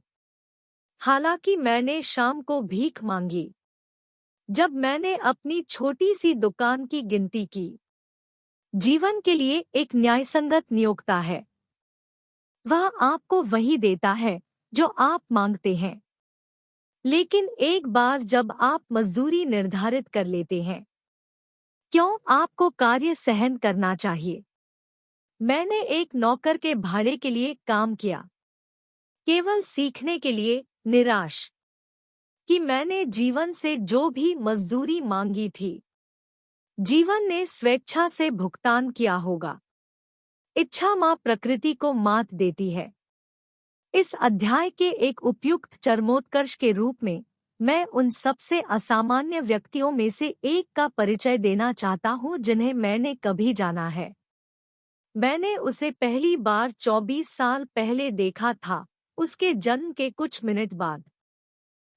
हालांकि मैंने शाम को भीख मांगी जब मैंने अपनी छोटी सी दुकान की गिनती की। जीवन के लिए एक न्यायसंगत नियोक्ता है। वह आपको वही देता है जो आप मांगते हैं। लेकिन एक बार जब आप मजदूरी निर्धारित कर लेते हैं, क्यों आपको कार्य सहन करना चाहिए? मैंने एक नौकर के भाड़े के लिए काम किया, केवल सीखने के लिए, निराश कि मैंने जीवन से जो भी मजदूरी मांगी थी, जीवन ने स्वेच्छा से भुगतान किया होगा। इच्छा माँ प्रकृति को मात देती है। इस अध्याय के एक उपयुक्त चरमोत्कर्ष के रूप में मैं उन सबसे असामान्य व्यक्तियों में से एक का परिचय देना चाहता हूँ जिन्हें मैंने कभी जाना है। मैंने उसे पहली बार 24 साल पहले देखा था, उसके जन्म के कुछ मिनट बाद।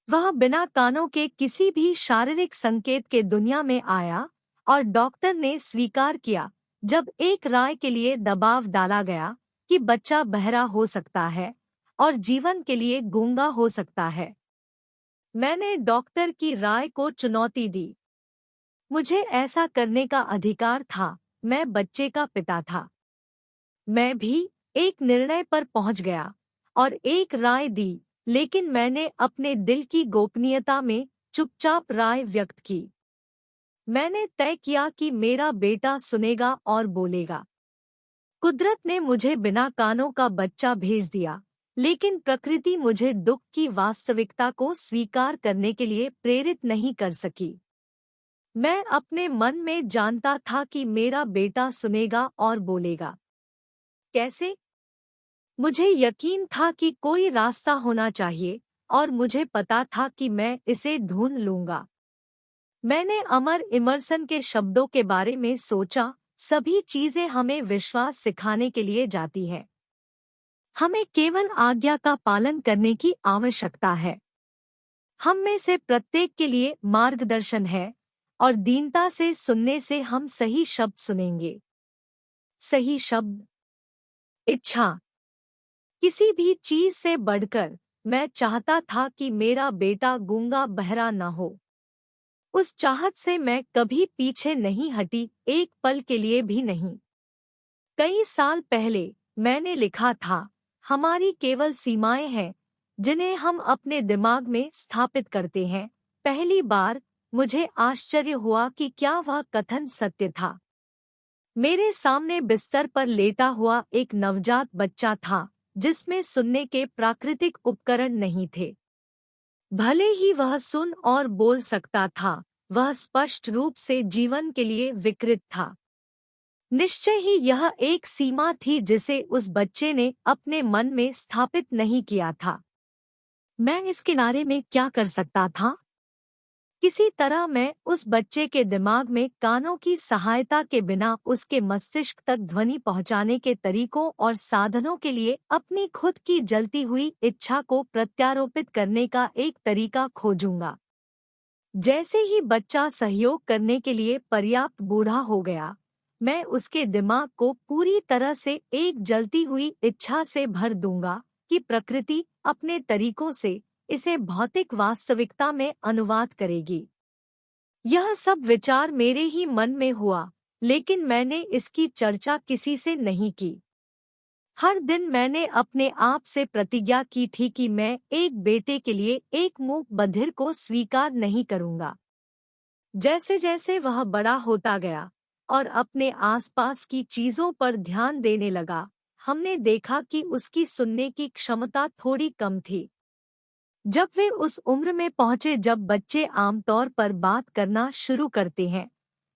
वह बिना कानों के किसी भी शारीरिक संकेत के दुनिया में आया और डॉक्टर ने स्वीकार किया, जब एक राय के लिए दबाव डाला गया कि बच्चा बहरा हो सकता है और जीवन के लिए गूंगा हो सकता है। मैंने डॉक्टर की राय को चुनौती दी। मुझे ऐसा करने का अधिकार था, मैं बच्चे का पिता था। मैं भी एक निर्णय पर पहुंच गया और एक राय दी, लेकिन मैंने अपने दिल की गोपनीयता में चुपचाप राय व्यक्त की। मैंने तय किया कि मेरा बेटा सुनेगा और बोलेगा। कुदरत ने मुझे बिना कानों का बच्चा भेज दिया, लेकिन प्रकृति मुझे दुख की वास्तविकता को स्वीकार करने के लिए प्रेरित नहीं कर सकी। मैं अपने मन में जानता था कि मेरा बेटा सुनेगा और बोलेगा। कैसे? मुझे यकीन था कि कोई रास्ता होना चाहिए और मुझे पता था कि मैं इसे ढूंढ लूंगा। मैंने अमर इमर्सन के शब्दों के बारे में सोचा, सभी चीजें हमें विश्वास सिखाने के लिए जाती हैं। हमें केवल आज्ञा का पालन करने की आवश्यकता है। हम में से प्रत्येक के लिए मार्गदर्शन है और दीनता से सुनने से हम सही शब्द सुनेंगे। सही शब्द, इच्छा। किसी भी चीज से बढ़कर मैं चाहता था कि मेरा बेटा गूंगा बहरा न हो। उस चाहत से मैं कभी पीछे नहीं हटी, एक पल के लिए भी नहीं। कई साल पहले मैंने लिखा था, हमारी केवल सीमाएं हैं जिन्हें हम अपने दिमाग में स्थापित करते हैं। पहली बार मुझे आश्चर्य हुआ कि क्या वह कथन सत्य था। मेरे सामने बिस्तर पर लेटा हुआ एक नवजात बच्चा था जिसमें सुनने के प्राकृतिक उपकरण नहीं थे। भले ही वह सुन और बोल सकता था, वह स्पष्ट रूप से जीवन के लिए विकृत था। निश्चय ही यह एक सीमा थी जिसे उस बच्चे ने अपने मन में स्थापित नहीं किया था। मैं इस किनारे में क्या कर सकता था? किसी तरह मैं उस बच्चे के दिमाग में कानों की सहायता के बिना उसके मस्तिष्क तक ध्वनि पहुंचाने के तरीकों और साधनों के लिए अपनी खुद की जलती हुई इच्छा को प्रत्यारोपित करने का एक तरीका खोजूंगा। जैसे ही बच्चा सहयोग करने के लिए पर्याप्त बूढ़ा हो गया, मैं उसके दिमाग को पूरी तरह से एक जलती हुई इच्छा से भर दूंगा कि प्रकृति अपने तरीकों से इसे भौतिक वास्तविकता में अनुवाद करेगी। यह सब विचार मेरे ही मन में हुआ, लेकिन मैंने इसकी चर्चा किसी से नहीं की। हर दिन मैंने अपने आप से प्रतिज्ञा की थी कि मैं एक बेटे के लिए एक मूक बधिर को स्वीकार नहीं करूंगा। जैसे जैसे वह बड़ा होता गया और अपने आसपास की चीजों पर ध्यान देने लगा, हमने देखा कि उसकी सुनने की क्षमता थोड़ी कम थी। जब वे उस उम्र में पहुंचे जब बच्चे आमतौर पर बात करना शुरू करते हैं,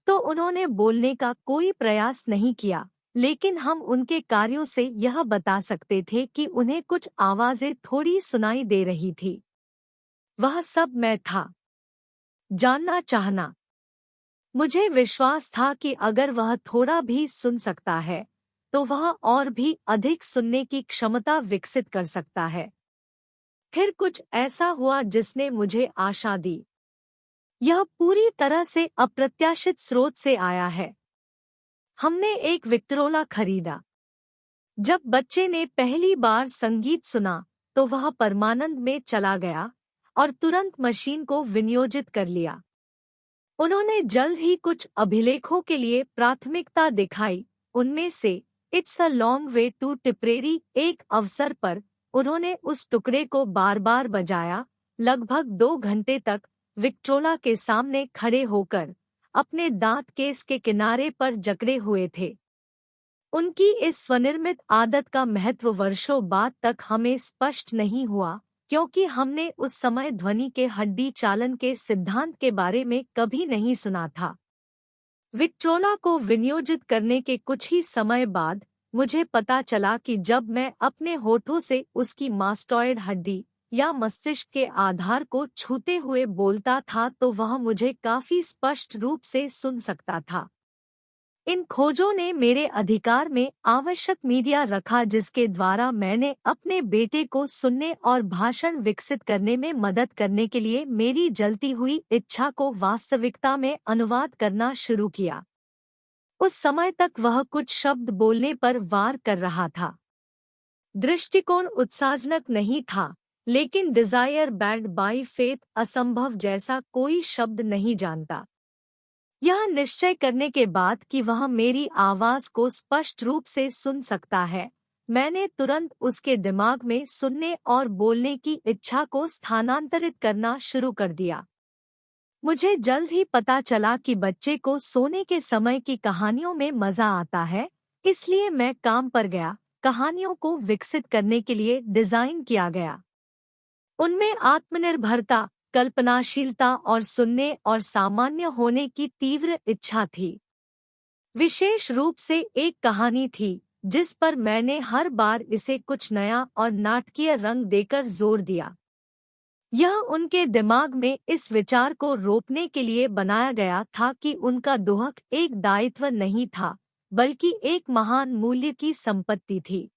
तो उन्होंने बोलने का कोई प्रयास नहीं किया, लेकिन हम उनके कार्यों से यह बता सकते थे कि उन्हें कुछ आवाजें थोड़ी सुनाई दे रही थी। वह सब मैं था। जानना चाहना। मुझे विश्वास था कि अगर वह थोड़ा भी सुन सकता है, तो वह और भी अधिक सुनने की क्षमता विकसित कर सकता है। फिर कुछ ऐसा हुआ जिसने मुझे आशा दी। यह पूरी तरह से अप्रत्याशित स्रोत से आया है। हमने एक विक्ट्रोला खरीदा। जब बच्चे ने पहली बार संगीत सुना, तो वह परमानंद में चला गया और तुरंत मशीन को विनियोजित कर लिया। उन्होंने जल्द ही कुछ अभिलेखों के लिए प्राथमिकता दिखाई। उनमें से it's a long way to Tipperary एक अवसर पर उन्होंने उस टुकड़े को बार बार बजाया, लगभग 2 घंटे तक विक्ट्रोला के सामने खड़े होकर अपने दांत केस के किनारे पर जकड़े हुए थे। उनकी इस स्वनिर्मित आदत का महत्व वर्षों बाद तक हमें स्पष्ट नहीं हुआ, क्योंकि हमने उस समय ध्वनि के हड्डी चालन के सिद्धांत के बारे में कभी नहीं सुना था। विक्ट्रोला को विनियोजित करने के कुछ ही समय बाद मुझे पता चला कि जब मैं अपने होठों से उसकी मास्टॉइड हड्डी या मस्तिष्क के आधार को छूते हुए बोलता था तो वह मुझे काफी स्पष्ट रूप से सुन सकता था। इन खोजों ने मेरे अधिकार में आवश्यक मीडिया रखा जिसके द्वारा मैंने अपने बेटे को सुनने और भाषण विकसित करने में मदद करने के लिए मेरी जलती हुई इच्छा को वास्तविकता में अनुवाद करना शुरू किया। उस समय तक वह कुछ शब्द बोलने पर वार कर रहा था। दृष्टिकोण उत्साहजनक नहीं था, लेकिन डिजायर बैड बाय फेथ असंभव जैसा कोई शब्द नहीं जानता। यह निश्चय करने के बाद कि वह मेरी आवाज को स्पष्ट रूप से सुन सकता है, मैंने तुरंत उसके दिमाग में सुनने और बोलने की इच्छा को स्थानांतरित करना शुरू कर दिया। मुझे जल्द ही पता चला कि बच्चे को सोने के समय की कहानियों में मजा आता है, इसलिए मैं काम पर गया। कहानियों को विकसित करने के लिए डिजाइन किया गया। उनमें आत्मनिर्भरता, कल्पनाशीलता और सुनने और सामान्य होने की तीव्र इच्छा थी। विशेष रूप से एक कहानी थी जिस पर मैंने हर बार इसे कुछ नया और नाटकीय रंग देकर जोर दिया। यह उनके दिमाग में इस विचार को रोपने के लिए बनाया गया था कि उनका दुहक एक दायित्व नहीं था, बल्कि एक महान मूल्य की संपत्ति थी।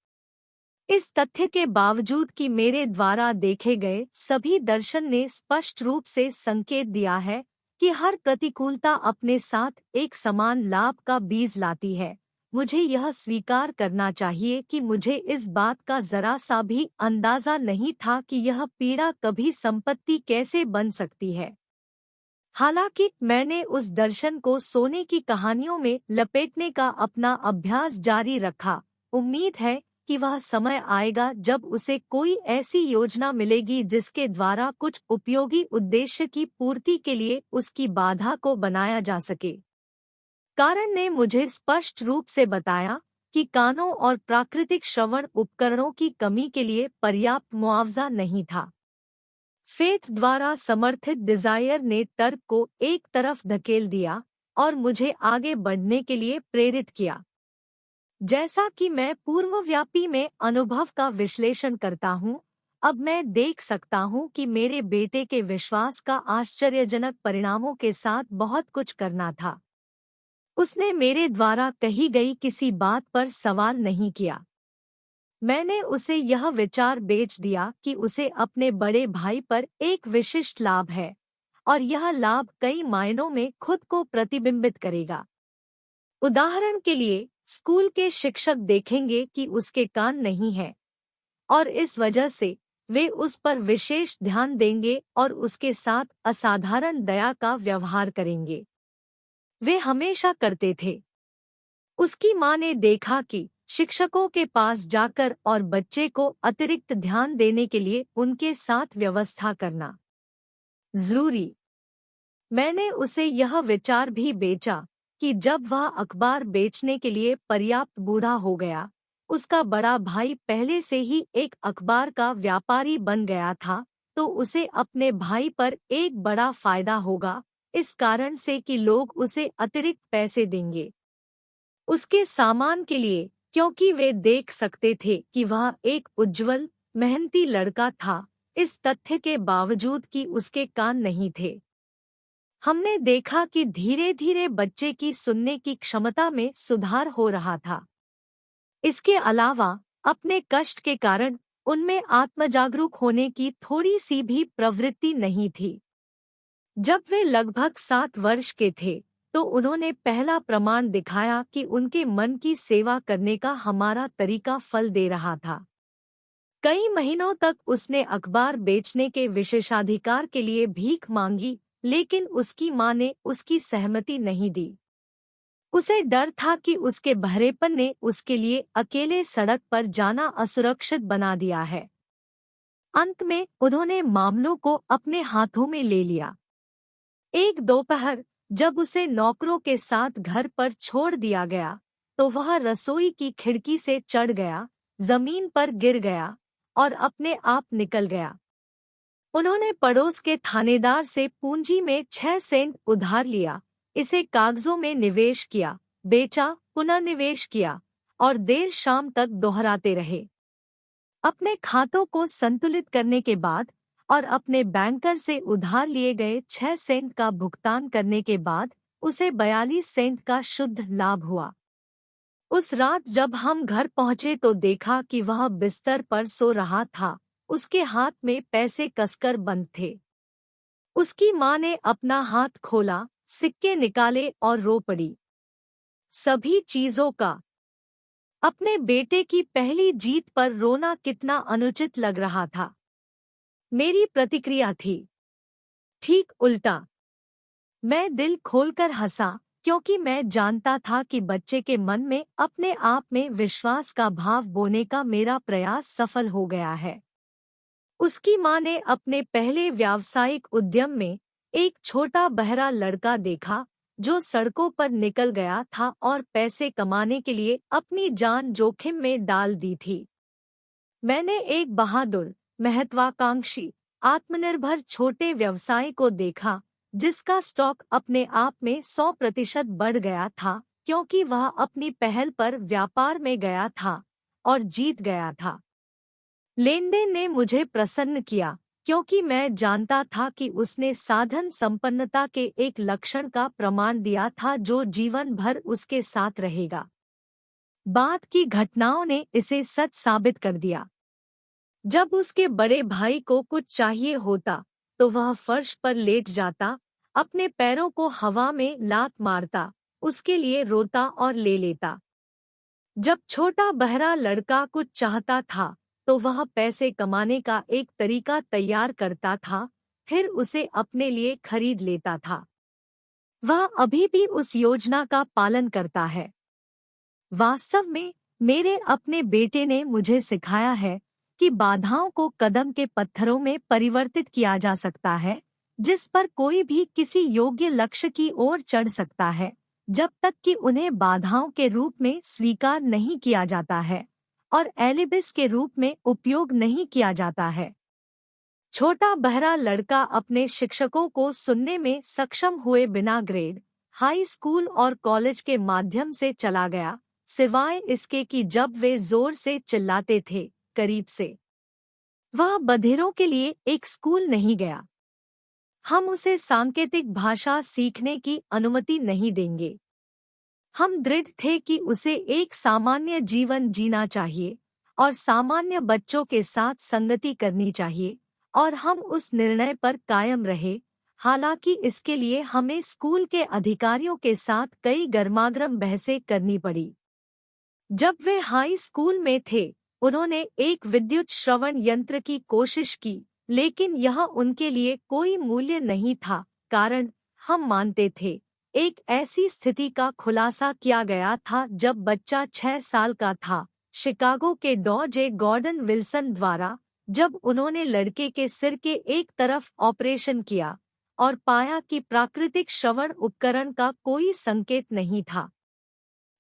इस तथ्य के बावजूद कि मेरे द्वारा देखे गए सभी दर्शन ने स्पष्ट रूप से संकेत दिया है कि हर प्रतिकूलता अपने साथ एक समान लाभ का बीज लाती है, मुझे यह स्वीकार करना चाहिए कि मुझे इस बात का जरा सा भी अंदाजा नहीं था कि यह पीड़ा कभी संपत्ति कैसे बन सकती है। हालांकि मैंने उस दर्शन को सोने की कहानियों में लपेटने का अपना अभ्यास जारी रखा। उम्मीद है कि वह समय आएगा जब उसे कोई ऐसी योजना मिलेगी जिसके द्वारा कुछ उपयोगी उद्देश्य की पूर्ति के लिए उसकी बाधा को बनाया जा सके। कारण ने मुझे स्पष्ट रूप से बताया कि कानों और प्राकृतिक श्रवण उपकरणों की कमी के लिए पर्याप्त मुआवजा नहीं था। फेथ द्वारा समर्थित डिजायर ने तर्क को एक तरफ धकेल दिया और मुझे आगे बढ़ने के लिए प्रेरित किया। जैसा कि मैं पूर्वव्यापी में अनुभव का विश्लेषण करता हूँ, अब मैं देख सकता हूँ कि मेरे बेटे के विश्वास का आश्चर्यजनक परिणामों के साथ बहुत कुछ करना था। उसने मेरे द्वारा कही गई किसी बात पर सवाल नहीं किया। मैंने उसे यह विचार बेच दिया कि उसे अपने बड़े भाई पर एक विशिष्ट लाभ है और यह लाभ कई मायनों में खुद को प्रतिबिंबित करेगा। उदाहरण के लिए, स्कूल के शिक्षक देखेंगे कि उसके कान नहीं हैं और इस वजह से वे उस पर विशेष ध्यान देंगे और उसके साथ असाधारण दया का व्यवहार करेंगे। वे हमेशा करते थे। उसकी माँ ने देखा कि शिक्षकों के पास जाकर और बच्चे को अतिरिक्त ध्यान देने के लिए उनके साथ व्यवस्था करना जरूरी। मैंने उसे यह विचार भी बेचा कि जब वह अखबार बेचने के लिए पर्याप्त बूढ़ा हो गया, उसका बड़ा भाई पहले से ही एक अखबार का व्यापारी बन गया था, तो उसे अपने भाई पर एक बड़ा फायदा होगा, इस कारण से कि लोग उसे अतिरिक्त पैसे देंगे उसके सामान के लिए, क्योंकि वे देख सकते थे कि वह एक उज्जवल, मेहनती लड़का था, इस तथ्य के बावजूद कि उसके कान नहीं थे। हमने देखा कि धीरे धीरे बच्चे की सुनने की क्षमता में सुधार हो रहा था। इसके अलावा अपने कष्ट के कारण उनमें आत्मजागरूक होने की थोड़ी सी भी प्रवृत्ति नहीं थी। जब वे लगभग 7 वर्ष के थे, तो उन्होंने पहला प्रमाण दिखाया कि उनके मन की सेवा करने का हमारा तरीका फल दे रहा था। कई महीनों तक उसने अखबार बेचने के विशेषाधिकार के लिए भीख मांगी, लेकिन उसकी माँ ने उसकी सहमति नहीं दी। उसे डर था कि उसके बहरेपन ने उसके लिए अकेले सड़क पर जाना असुरक्षित बना दिया है। अंत में उन्होंने मामलों को अपने हाथों में ले लिया। एक दोपहर, जब उसे नौकरों के साथ घर पर छोड़ दिया गया, तो वह रसोई की खिड़की से चढ़ गया, जमीन पर गिर गया और अपने आप निकल गया। उन्होंने पड़ोस के थानेदार से पूंजी में 6 सेंट उधार लिया, इसे कागजों में निवेश किया, बेचा, पुनर्निवेश किया और देर शाम तक दोहराते रहे। अपने खातों को संतुलित करने के बाद और अपने बैंकर से उधार लिए गए 6 सेंट का भुगतान करने के बाद उसे 42 सेंट का शुद्ध लाभ हुआ। उस रात जब हम घर पहुंचे तो देखा कि वह बिस्तर पर सो रहा था, उसके हाथ में पैसे कसकर बंद थे। उसकी माँ ने अपना हाथ खोला, सिक्के निकाले और रो पड़ी। सभी चीजों का अपने बेटे की पहली जीत पर रोना कितना अनुचित लग रहा था। मेरी प्रतिक्रिया थी ठीक उल्टा। मैं दिल खोलकर हंसा, क्योंकि मैं जानता था कि बच्चे के मन में अपने आप में विश्वास का भाव बोने का मेरा प्रयास सफल हो गया है। उसकी माँ ने अपने पहले व्यावसायिक उद्यम में एक छोटा बहरा लड़का देखा जो सड़कों पर निकल गया था और पैसे कमाने के लिए अपनी जान जोखिम में डाल दी थी। मैंने एक बहादुर, महत्वाकांक्षी, आत्मनिर्भर छोटे व्यवसाय को देखा जिसका स्टॉक अपने आप में 100% बढ़ गया था, क्योंकि वह अपनी पहल पर व्यापार में गया था और जीत गया था। लेनदेन ने मुझे प्रसन्न किया, क्योंकि मैं जानता था कि उसने साधन संपन्नता के एक लक्षण का प्रमाण दिया था जो जीवन भर उसके साथ रहेगा। बाद की घटनाओं ने इसे सच साबित कर दिया। जब उसके बड़े भाई को कुछ चाहिए होता, तो वह फर्श पर लेट जाता, अपने पैरों को हवा में लात मारता, उसके लिए रोता और ले लेता। जब छोटा बहरा लड़का कुछ चाहता था, तो वह पैसे कमाने का एक तरीका तैयार करता था, फिर उसे अपने लिए खरीद लेता था। वह अभी भी उस योजना का पालन करता है। वास्तव में मेरे अपने बेटे ने मुझे सिखाया है कि बाधाओं को कदम के पत्थरों में परिवर्तित किया जा सकता है, जिस पर कोई भी किसी योग्य लक्ष्य की ओर चढ़ सकता है, जब तक कि उन्हें बाधाओं के रूप में स्वीकार नहीं किया जाता है और एलिबिस के रूप में उपयोग नहीं किया जाता है। छोटा बहरा लड़का अपने शिक्षकों को सुनने में सक्षम हुए बिना ग्रेड, हाई स्कूल और कॉलेज के माध्यम से चला गया, सिवाय इसके कि जब वे जोर से चिल्लाते थे, करीब से वह बधिरों के लिए एक स्कूल नहीं गया। हम उसे सांकेतिक भाषा सीखने की अनुमति नहीं देंगे। हम दृढ़ थे कि उसे एक सामान्य जीवन जीना चाहिए और सामान्य बच्चों के साथ संगति करनी चाहिए, और हम उस निर्णय पर कायम रहे, हालांकि इसके लिए हमें स्कूल के अधिकारियों के साथ कई गर्मागर्म बहसें करनी पड़ी। जब वे हाई स्कूल में थे, उन्होंने एक विद्युत श्रवण यंत्र की कोशिश की, लेकिन यह उनके लिए कोई मूल्य नहीं था, कारण हम मानते थे एक ऐसी स्थिति का खुलासा किया गया था जब बच्चा 6 साल का था, शिकागो के डॉ. गॉर्डन विल्सन द्वारा, जब उन्होंने लड़के के सिर के एक तरफ ऑपरेशन किया और पाया कि प्राकृतिक श्रवण उपकरण का कोई संकेत नहीं था।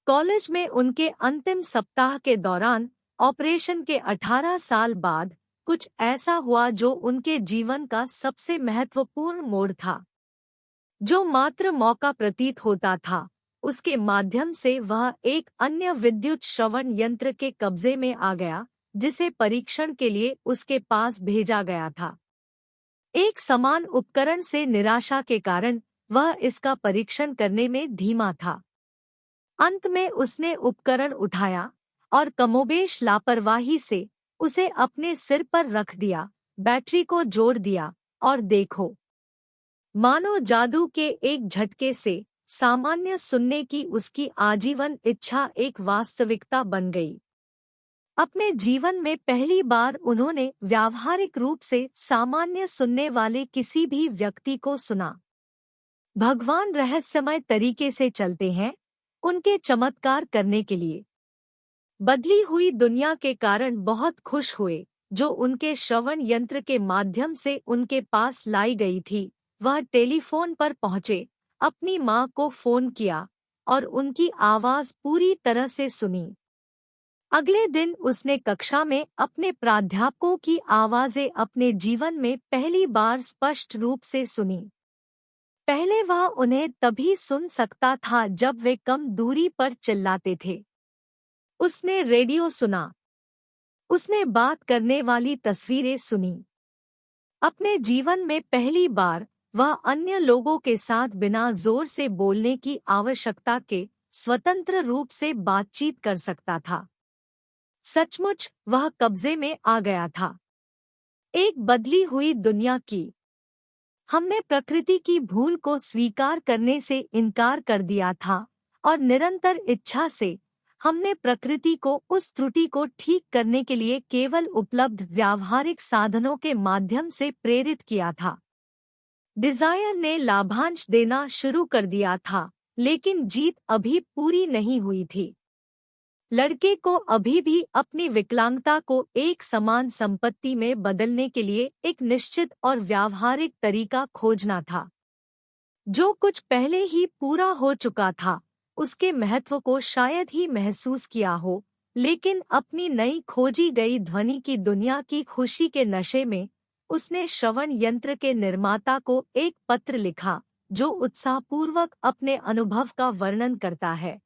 कॉलेज में उनके अंतिम सप्ताह के दौरान, ऑपरेशन के 18 साल बाद, कुछ ऐसा हुआ जो उनके जीवन का सबसे महत्वपूर्ण मोड़ था। जो मात्र मौका प्रतीत होता था, उसके माध्यम से वह एक अन्य विद्युत श्रवण यंत्र के कब्जे में आ गया, जिसे परीक्षण के लिए उसके पास भेजा गया था। एक समान उपकरण से निराशा के कारण वह इसका परीक्षण करने में धीमा था। अंत में उसने उपकरण उठाया और कमोबेश लापरवाही से उसे अपने सिर पर रख दिया, बैटरी को जोड़ दिया, और देखो, मानो जादू के एक झटके से सामान्य सुनने की उसकी आजीवन इच्छा एक वास्तविकता बन गई। अपने जीवन में पहली बार उन्होंने व्यावहारिक रूप से सामान्य सुनने वाले किसी भी व्यक्ति को सुना। भगवान रहस्यमय तरीके से चलते हैं, उनके चमत्कार करने के लिए। बदली हुई दुनिया के कारण बहुत खुश हुए, जो उनके श्रवण यंत्र के माध्यम से उनके पास लाई गई थी। वह टेलीफोन पर पहुंचे, अपनी मां को फोन किया और उनकी आवाज पूरी तरह से सुनी। अगले दिन उसने कक्षा में अपने प्राध्यापकों की आवाजें अपने जीवन में पहली बार स्पष्ट रूप से सुनी। पहले वह उन्हें तभी सुन सकता था जब वे कम दूरी पर चिल्लाते थे। उसने रेडियो सुना। उसने बात करने वाली तस्वीरें सुनी। अपने जीवन में पहली बार वह अन्य लोगों के साथ बिना जोर से बोलने की आवश्यकता के स्वतंत्र रूप से बातचीत कर सकता था। सचमुच वह कब्जे में आ गया था। एक बदली हुई दुनिया की। हमने प्रकृति की भूल को स्वीकार करने से इनकार कर दिया था और निरंतर इच्छा से हमने प्रकृति को उस त्रुटि को ठीक करने के लिए केवल उपलब्ध व्यावहारिक साधनों के माध्यम से प्रेरित किया था। डिजायर ने लाभांश देना शुरू कर दिया था, लेकिन जीत अभी पूरी नहीं हुई थी। लड़के को अभी भी अपनी विकलांगता को एक समान संपत्ति में बदलने के लिए एक निश्चित और व्यावहारिक तरीका खोजना था। जो कुछ पहले ही पूरा हो चुका था, उसके महत्व को शायद ही महसूस किया हो, लेकिन अपनी नई खोजी गई ध्वनि की दुनिया की खुशी के नशे में उसने श्रवण यंत्र के निर्माता को एक पत्र लिखा, जो उत्साहपूर्वक अपने अनुभव का वर्णन करता है।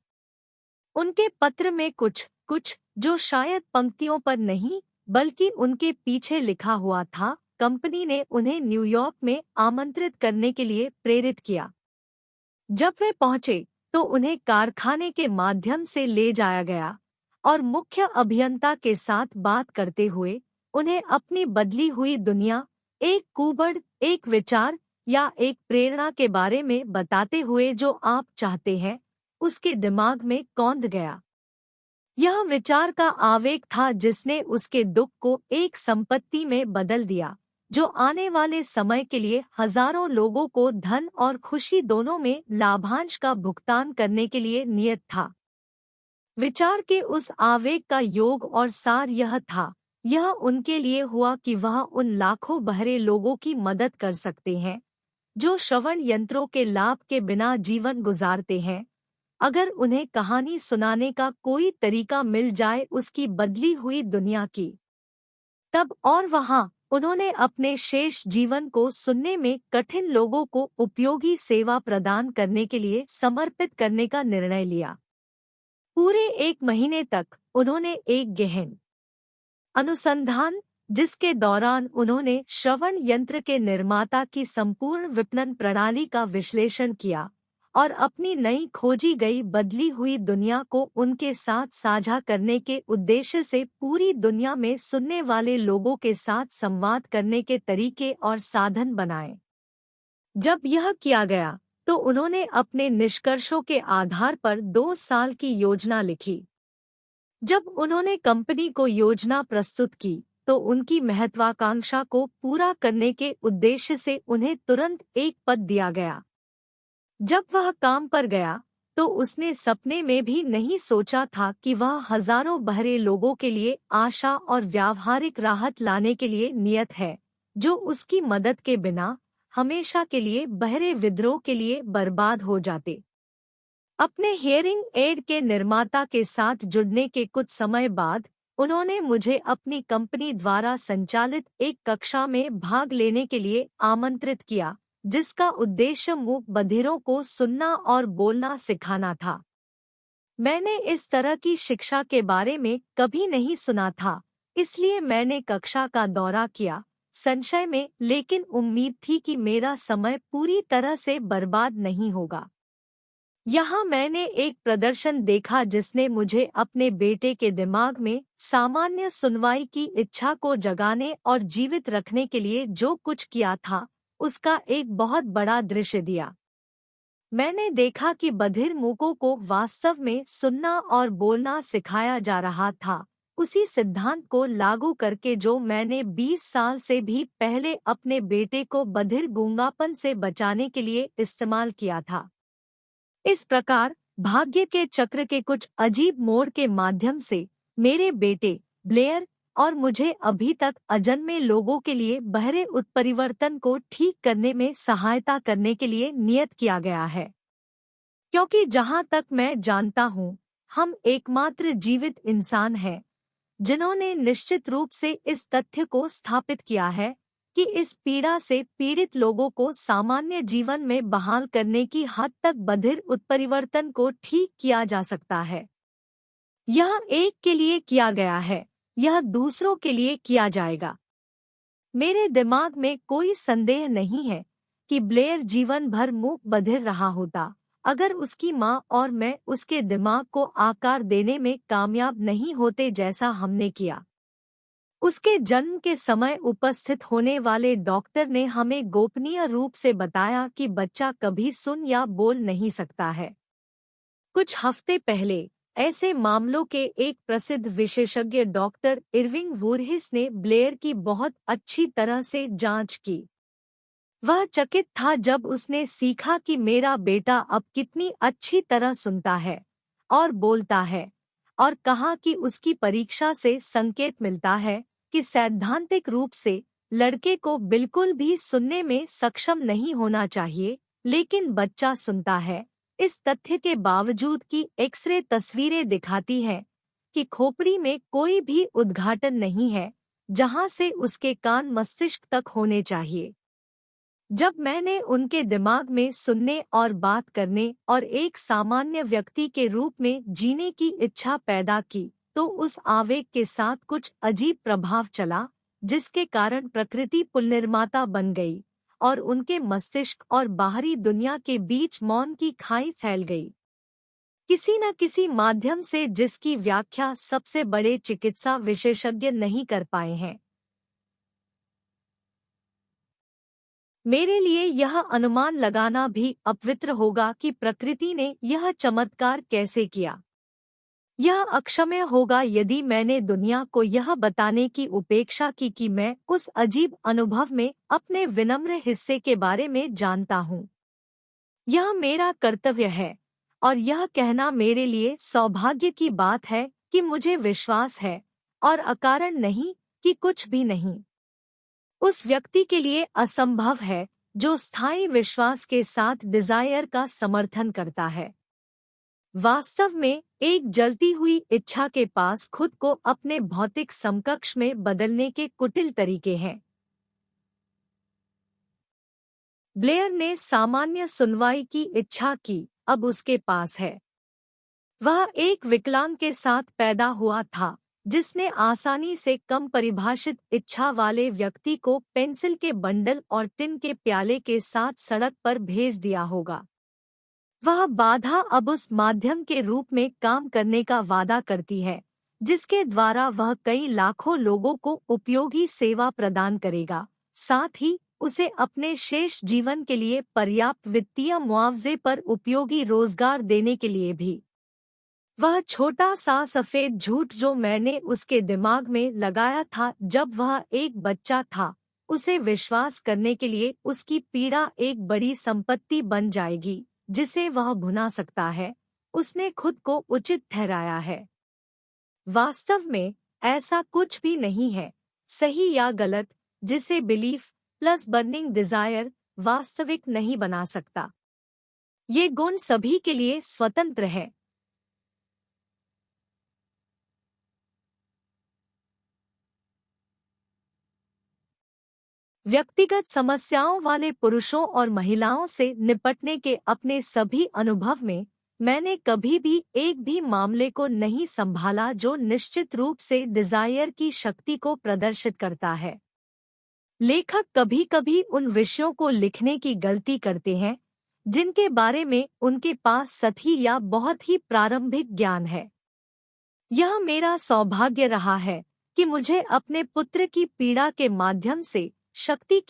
उनके पत्र में कुछ कुछ जो शायद पंक्तियों पर नहीं, बल्कि उनके पीछे लिखा हुआ था, कंपनी ने उन्हें न्यूयॉर्क में आमंत्रित करने के लिए प्रेरित किया। जब वे पहुंचे तो उन्हें कारखाने के माध्यम से ले जाया गया और मुख्य अभियंता के साथ बात करते हुए उन्हें अपनी बदली हुई दुनिया, एक कुबड़, एक विचार या एक प्रेरणा के बारे में बताते हुए जो आप चाहते हैं, उसके दिमाग में कौंध गया। यह विचार का आवेग था जिसने उसके दुख को एक संपत्ति में बदल दिया, जो आने वाले समय के लिए हजारों लोगों को धन और खुशी दोनों में लाभांश का भुगतान करने के लिए नियत था। विचार के उस आवेग का योग और सार यह था, यह उनके लिए हुआ कि वह उन लाखों बहरे लोगों की मदद कर सकते हैं जो श्रवण यंत्रों के लाभ के बिना जीवन गुजारते हैं। अगर उन्हें कहानी सुनाने का कोई तरीका मिल जाए उसकी बदली हुई दुनिया की, तब और वहां उन्होंने अपने शेष जीवन को सुनने में कठिन लोगों को उपयोगी सेवा प्रदान करने के लिए समर्पित करने का निर्णय लिया। पूरे 1 महीने तक उन्होंने एक गहन अनुसंधान, जिसके दौरान उन्होंने श्रवण यंत्र के निर्माता की संपूर्ण विपणन प्रणाली का विश्लेषण किया और अपनी नई खोजी गई बदली हुई दुनिया को उनके साथ साझा करने के उद्देश्य से पूरी दुनिया में सुनने वाले लोगों के साथ संवाद करने के तरीके और साधन बनाए। जब यह किया गया तो उन्होंने अपने निष्कर्षों के आधार पर 2 साल की योजना लिखी। जब उन्होंने कंपनी को योजना प्रस्तुत की तो उनकी महत्वाकांक्षा को पूरा करने के उद्देश्य से उन्हें तुरंत एक पद दिया गया। जब वह काम पर गया तो उसने सपने में भी नहीं सोचा था कि वह हजारों बहरे लोगों के लिए आशा और व्यावहारिक राहत लाने के लिए नियत है, जो उसकी मदद के बिना हमेशा के लिए बहरे विद्रोह के लिए बर्बाद हो जाते। अपने हियरिंग एड के निर्माता के साथ जुड़ने के कुछ समय बाद उन्होंने मुझे अपनी कंपनी द्वारा संचालित एक कक्षा में भाग लेने के लिए आमंत्रित किया, जिसका उद्देश्य मूक बधिरों को सुनना और बोलना सिखाना था। मैंने इस तरह की शिक्षा के बारे में कभी नहीं सुना था, इसलिए मैंने कक्षा का दौरा किया, संशय में, लेकिन उम्मीद थी कि मेरा समय पूरी तरह से बर्बाद नहीं होगा। यहाँ मैंने एक प्रदर्शन देखा जिसने मुझे अपने बेटे के दिमाग में सामान्य सुनवाई की इच्छा को जगाने और जीवित रखने के लिए जो कुछ किया था उसका एक बहुत बड़ा दृश्य दिया। मैंने देखा कि बधिर मूकों को वास्तव में सुनना और बोलना सिखाया जा रहा था, उसी सिद्धांत को लागू करके जो मैंने 20 साल से भी पहले अपने बेटे को बधिर गूंगापन से बचाने के लिए इस्तेमाल किया था। इस प्रकार भाग्य के चक्र के कुछ अजीब मोड़ के माध्यम से मेरे बेटे ब्लेयर और मुझे अभी तक अजन्मे लोगों के लिए बहरे उत्परिवर्तन को ठीक करने में सहायता करने के लिए नियत किया गया है। क्योंकि जहाँ तक मैं जानता हूँ, हम एकमात्र जीवित इंसान हैं जिन्होंने निश्चित रूप से इस तथ्य को स्थापित किया है कि इस पीड़ा से पीड़ित लोगों को सामान्य जीवन में बहाल करने की हद तक बधिर उत्परिवर्तन को ठीक किया जा सकता है। यह एक के लिए किया गया है, यह दूसरों के लिए किया जाएगा। मेरे दिमाग में कोई संदेह नहीं है कि ब्लेयर जीवन भर मूक बधिर रहा होता अगर उसकी माँ और मैं उसके दिमाग को आकार देने में कामयाब नहीं होते जैसा हमने किया। उसके जन्म के समय उपस्थित होने वाले डॉक्टर ने हमें गोपनीय रूप से बताया कि बच्चा कभी सुन या बोल नहीं सकता है। कुछ हफ्ते पहले ऐसे मामलों के एक प्रसिद्ध विशेषज्ञ डॉक्टर इरविंग वूरहिस ने ब्लेयर की बहुत अच्छी तरह से जांच की। वह चकित था जब उसने सीखा कि मेरा बेटा अब कितनी अच्छी तरह सुनता है और बोलता है, और कहा कि उसकी परीक्षा से संकेत मिलता है कि सैद्धांतिक रूप से लड़के को बिल्कुल भी सुनने में सक्षम नहीं होना चाहिए, लेकिन बच्चा सुनता है। इस तथ्य के बावजूद कि एक्सरे तस्वीरें दिखाती हैं कि खोपड़ी में कोई भी उद्घाटन नहीं है जहां से उसके कान मस्तिष्क तक होने चाहिए। जब मैंने उनके दिमाग में सुनने और बात करने और एक सामान्य व्यक्ति के रूप में जीने की इच्छा पैदा की तो उस आवेग के साथ कुछ अजीब प्रभाव चला, जिसके कारण प्रकृति पुनर्निर्माता बन गई और उनके मस्तिष्क और बाहरी दुनिया के बीच मौन की खाई फैल गई, किसी न किसी माध्यम से जिसकी व्याख्या सबसे बड़े चिकित्सा विशेषज्ञ नहीं कर पाए हैं। मेरे लिए यह अनुमान लगाना भी अपवित्र होगा कि प्रकृति ने यह चमत्कार कैसे किया। यह अक्षम्य होगा यदि मैंने दुनिया को यह बताने की उपेक्षा की कि मैं उस अजीब अनुभव में अपने विनम्र हिस्से के बारे में जानता हूँ। यह मेरा कर्तव्य है और यह कहना मेरे लिए सौभाग्य की बात है कि मुझे विश्वास है और अकारण नहीं कि कुछ भी नहीं उस व्यक्ति के लिए असंभव है जो स्थायी विश्वास के साथ डिजायर का समर्थन करता है। वास्तव में एक जलती हुई इच्छा के पास खुद को अपने भौतिक समकक्ष में बदलने के कुटिल तरीके हैं। ब्लेयर ने सामान्य सुनवाई की इच्छा की, अब उसके पास है। वह एक विकलांग के साथ पैदा हुआ था जिसने आसानी से कम परिभाषित इच्छा वाले व्यक्ति को पेंसिल के बंडल और टिन के प्याले के साथ सड़क पर भेज दिया होगा। वह बाधा अब उस माध्यम के रूप में काम करने का वादा करती है जिसके द्वारा वह कई लाखों लोगों को उपयोगी सेवा प्रदान करेगा, साथ ही उसे अपने शेष जीवन के लिए पर्याप्त वित्तीय मुआवजे पर उपयोगी रोजगार देने के लिए भी। वह छोटा सा सफेद झूठ जो मैंने उसके दिमाग में लगाया था जब वह एक बच्चा था, उसे विश्वास करने के लिए उसकी पीड़ा एक बड़ी संपत्ति बन जाएगी जिसे वह भुना सकता है, उसने खुद को उचित ठहराया है। वास्तव में ऐसा कुछ भी नहीं है, सही या गलत, जिसे बिलीफ प्लस बर्निंग डिजायर वास्तविक नहीं बना सकता। ये गुण सभी के लिए स्वतंत्र है। व्यक्तिगत समस्याओं वाले पुरुषों और महिलाओं से निपटने के अपने सभी अनुभव में मैंने कभी भी एक भी मामले को नहीं संभाला जो निश्चित रूप से डिजायर की शक्ति को प्रदर्शित करता है। लेखक कभी-कभी उन विषयों को लिखने की गलती करते हैं जिनके बारे में उनके पास सतही या बहुत ही प्रारंभिक ज्ञान है। यह मेरा सौभाग्य रहा है कि मुझे अपने पुत्र की पीड़ा के माध्यम से शक्ति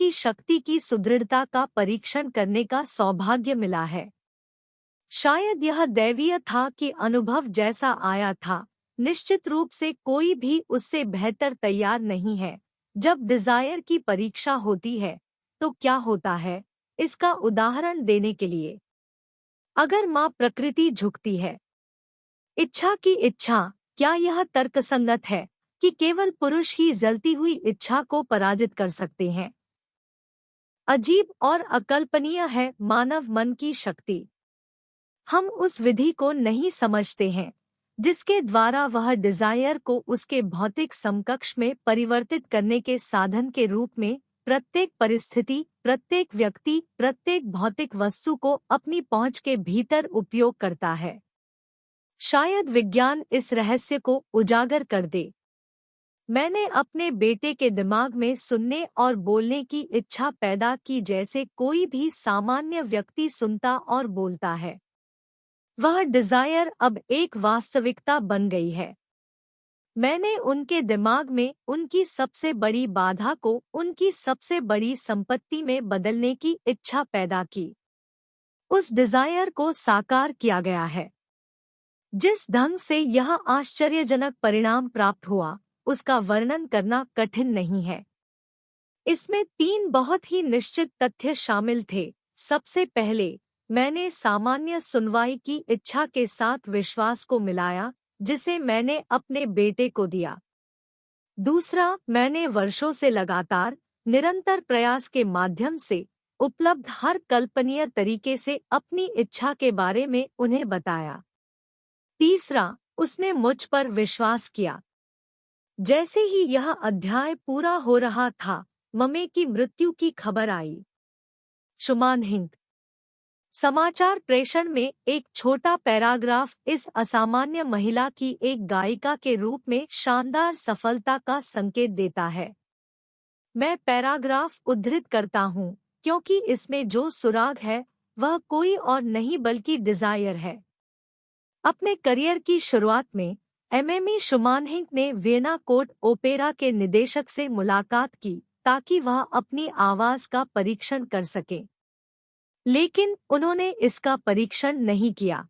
की सुदृढ़ता का परीक्षण करने का सौभाग्य मिला है। शायद यह दैवीय था कि अनुभव जैसा आया था, निश्चित रूप से कोई भी उससे बेहतर तैयार नहीं है। जब डिजायर की परीक्षा होती है तो क्या होता है, इसका उदाहरण देने के लिए, अगर माँ प्रकृति झुकती है, इच्छा की इच्छा, क्या यह तर्कसंगत है कि केवल पुरुष ही जलती हुई इच्छा को पराजित कर सकते हैं? अजीब और अकल्पनीय है मानव मन की शक्ति। हम उस विधि को नहीं समझते हैं जिसके द्वारा वह डिजायर को उसके भौतिक समकक्ष में परिवर्तित करने के साधन के रूप में प्रत्येक परिस्थिति, प्रत्येक व्यक्ति, प्रत्येक भौतिक वस्तु को अपनी पहुंच के भीतर उपयोग करता है। शायद विज्ञान इस रहस्य को उजागर कर दे। मैंने अपने बेटे के दिमाग में सुनने और बोलने की इच्छा पैदा की जैसे कोई भी सामान्य व्यक्ति सुनता और बोलता है। वह डिजायर अब एक वास्तविकता बन गई है। मैंने उनके दिमाग में उनकी सबसे बड़ी बाधा को उनकी सबसे बड़ी संपत्ति में बदलने की इच्छा पैदा की। उस डिजायर को साकार किया गया है। जिस ढंग से यह आश्चर्यजनक परिणाम प्राप्त हुआ, उसका वर्णन करना कठिन नहीं है। इसमें 3 बहुत ही निश्चित तथ्य शामिल थे। सबसे पहले, मैंने सामान्य सुनवाई की इच्छा के साथ विश्वास को मिलाया जिसे मैंने अपने बेटे को दिया। दूसरा, मैंने वर्षों से लगातार निरंतर प्रयास के माध्यम से उपलब्ध हर कल्पनीय तरीके से अपनी इच्छा के बारे में उन्हें बताया। तीसरा, उसने मुझ पर विश्वास किया। जैसे ही यह अध्याय पूरा हो रहा था, ममे की मृत्यु की खबर आई। शुमान हिंद। समाचार प्रेषण में एक छोटा पैराग्राफ इस असामान्य महिला की एक गायिका के रूप में शानदार सफलता का संकेत देता है। मैं पैराग्राफ उद्धृत करता हूँ क्योंकि इसमें जो सुराग है वह कोई और नहीं बल्कि डिजायर है। अपने करियर की शुरुआत में एमएमई शुमानहिंग ने वियना कोर्ट ओपेरा के निदेशक से मुलाकात की ताकि वह अपनी आवाज का परीक्षण कर सके, लेकिन उन्होंने इसका परीक्षण नहीं किया।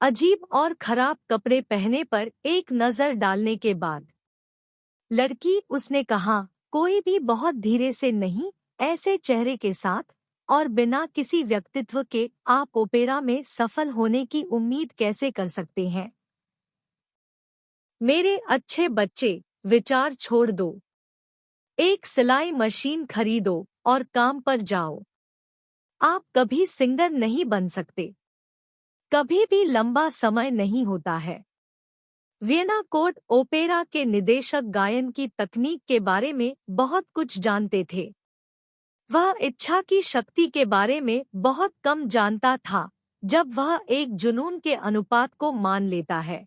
अजीब और खराब कपड़े पहने पर एक नजर डालने के बाद, लड़की, उसने कहा, कोई भी बहुत धीरे से नहीं, ऐसे चेहरे के साथ और बिना किसी व्यक्तित्व के आप ओपेरा में सफल होने की उम्मीद कैसे कर सकते हैं? मेरे अच्छे बच्चे, विचार छोड़ दो। एक सिलाई मशीन खरीदो और काम पर जाओ। आप कभी सिंगर नहीं बन सकते। कभी भी लंबा समय नहीं होता है। वियना कोर्ट ओपेरा के निदेशक गायन की तकनीक के बारे में बहुत कुछ जानते थे। वह इच्छा की शक्ति के बारे में बहुत कम जानता था जब वह एक जुनून के अनुपात को मान लेता है।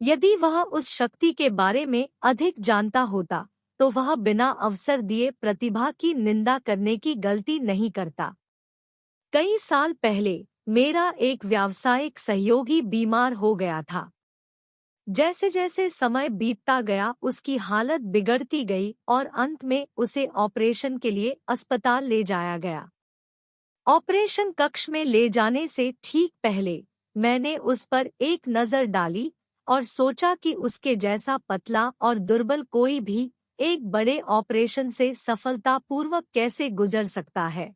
यदि वह उस शक्ति के बारे में अधिक जानता होता तो वह बिना अवसर दिए प्रतिभा की निंदा करने की गलती नहीं करता। कई साल पहले मेरा एक व्यावसायिक सहयोगी बीमार हो गया था। जैसे जैसे समय बीतता गया उसकी हालत बिगड़ती गई और अंत में उसे ऑपरेशन के लिए अस्पताल ले जाया गया। ऑपरेशन कक्ष में ले जाने से ठीक पहले मैंने उस पर एक नज़र डाली और सोचा कि उसके जैसा पतला और दुर्बल कोई भी एक बड़े ऑपरेशन से सफलतापूर्वक कैसे गुजर सकता है।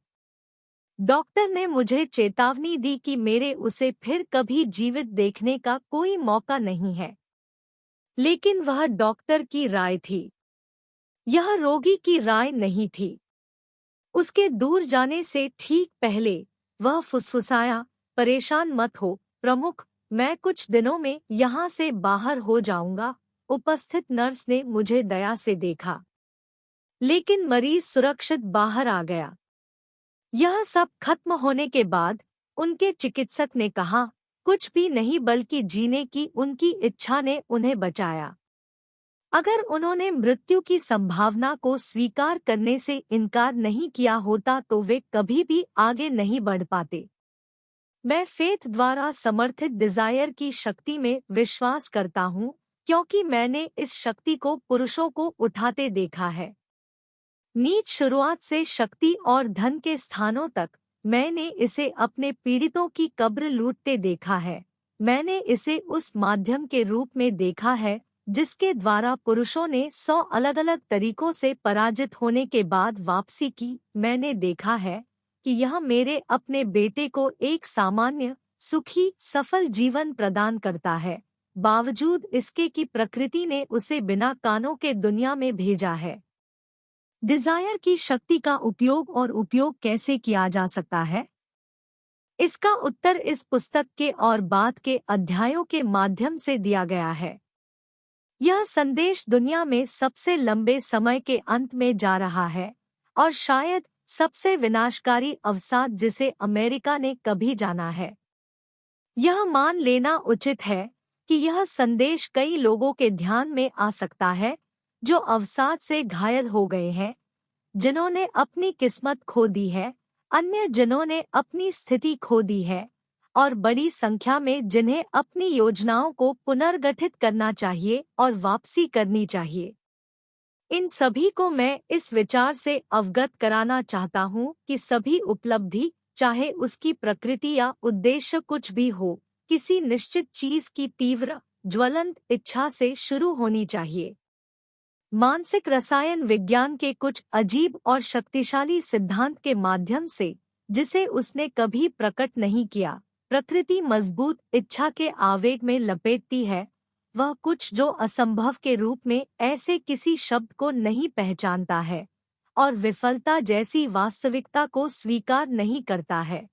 डॉक्टर ने मुझे चेतावनी दी कि मेरे उसे फिर कभी जीवित देखने का कोई मौका नहीं है। लेकिन वह डॉक्टर की राय थी, यह रोगी की राय नहीं थी। उसके दूर जाने से ठीक पहले वह फुसफुसाया, परेशान मत हो प्रमुख, मैं कुछ दिनों में यहाँ से बाहर हो जाऊंगा। उपस्थित नर्स ने मुझे दया से देखा, लेकिन मरीज सुरक्षित बाहर आ गया। यह सब खत्म होने के बाद उनके चिकित्सक ने कहा, कुछ भी नहीं बल्कि जीने की उनकी इच्छा ने उन्हें बचाया। अगर उन्होंने मृत्यु की संभावना को स्वीकार करने से इनकार नहीं किया होता तो वे कभी भी आगे नहीं बढ़ पाते। मैं फेथ द्वारा समर्थित डिजायर की शक्ति में विश्वास करता हूँ, क्योंकि मैंने इस शक्ति को पुरुषों को उठाते देखा है। नीच शुरुआत से शक्ति और धन के स्थानों तक मैंने इसे अपने पीड़ितों की कब्र लूटते देखा है। मैंने इसे उस माध्यम के रूप में देखा है जिसके द्वारा पुरुषों ने 100 अलग-अलग तरीकों से पराजित होने के बाद वापसी की। मैंने देखा है कि यह मेरे अपने बेटे को एक सामान्य, सुखी, सफल जीवन प्रदान करता है, बावजूद इसके कि प्रकृति ने उसे बिना कानों के दुनिया में भेजा है। डिजायर की शक्ति का उपयोग और उपयोग कैसे किया जा सकता है? इसका उत्तर इस पुस्तक के और बाद के अध्यायों के माध्यम से दिया गया है। यह संदेश दुनिया में सबसे लंबे समय के अंत में जा रहा है और शायद सबसे विनाशकारी अवसाद जिसे अमेरिका ने कभी जाना है। यह मान लेना उचित है कि यह संदेश कई लोगों के ध्यान में आ सकता है जो अवसाद से घायल हो गए हैं, जिन्होंने अपनी किस्मत खो दी है, अन्य जिन्होंने अपनी स्थिति खो दी है, और बड़ी संख्या में जिन्हें अपनी योजनाओं को पुनर्गठित करना चाहिए और वापसी करनी चाहिए। इन सभी को मैं इस विचार से अवगत कराना चाहता हूँ कि सभी उपलब्धि, चाहे उसकी प्रकृति या उद्देश्य कुछ भी हो, किसी निश्चित चीज की तीव्र, ज्वलंत इच्छा से शुरू होनी चाहिए। मानसिक रसायन विज्ञान के कुछ अजीब और शक्तिशाली सिद्धांत के माध्यम से, जिसे उसने कभी प्रकट नहीं किया, प्रकृति मजबूत इच्छा के आवेग में लपेटती है। वह कुछ जो असंभव के रूप में ऐसे किसी शब्द को नहीं पहचानता है और विफलता जैसी वास्तविकता को स्वीकार नहीं करता है।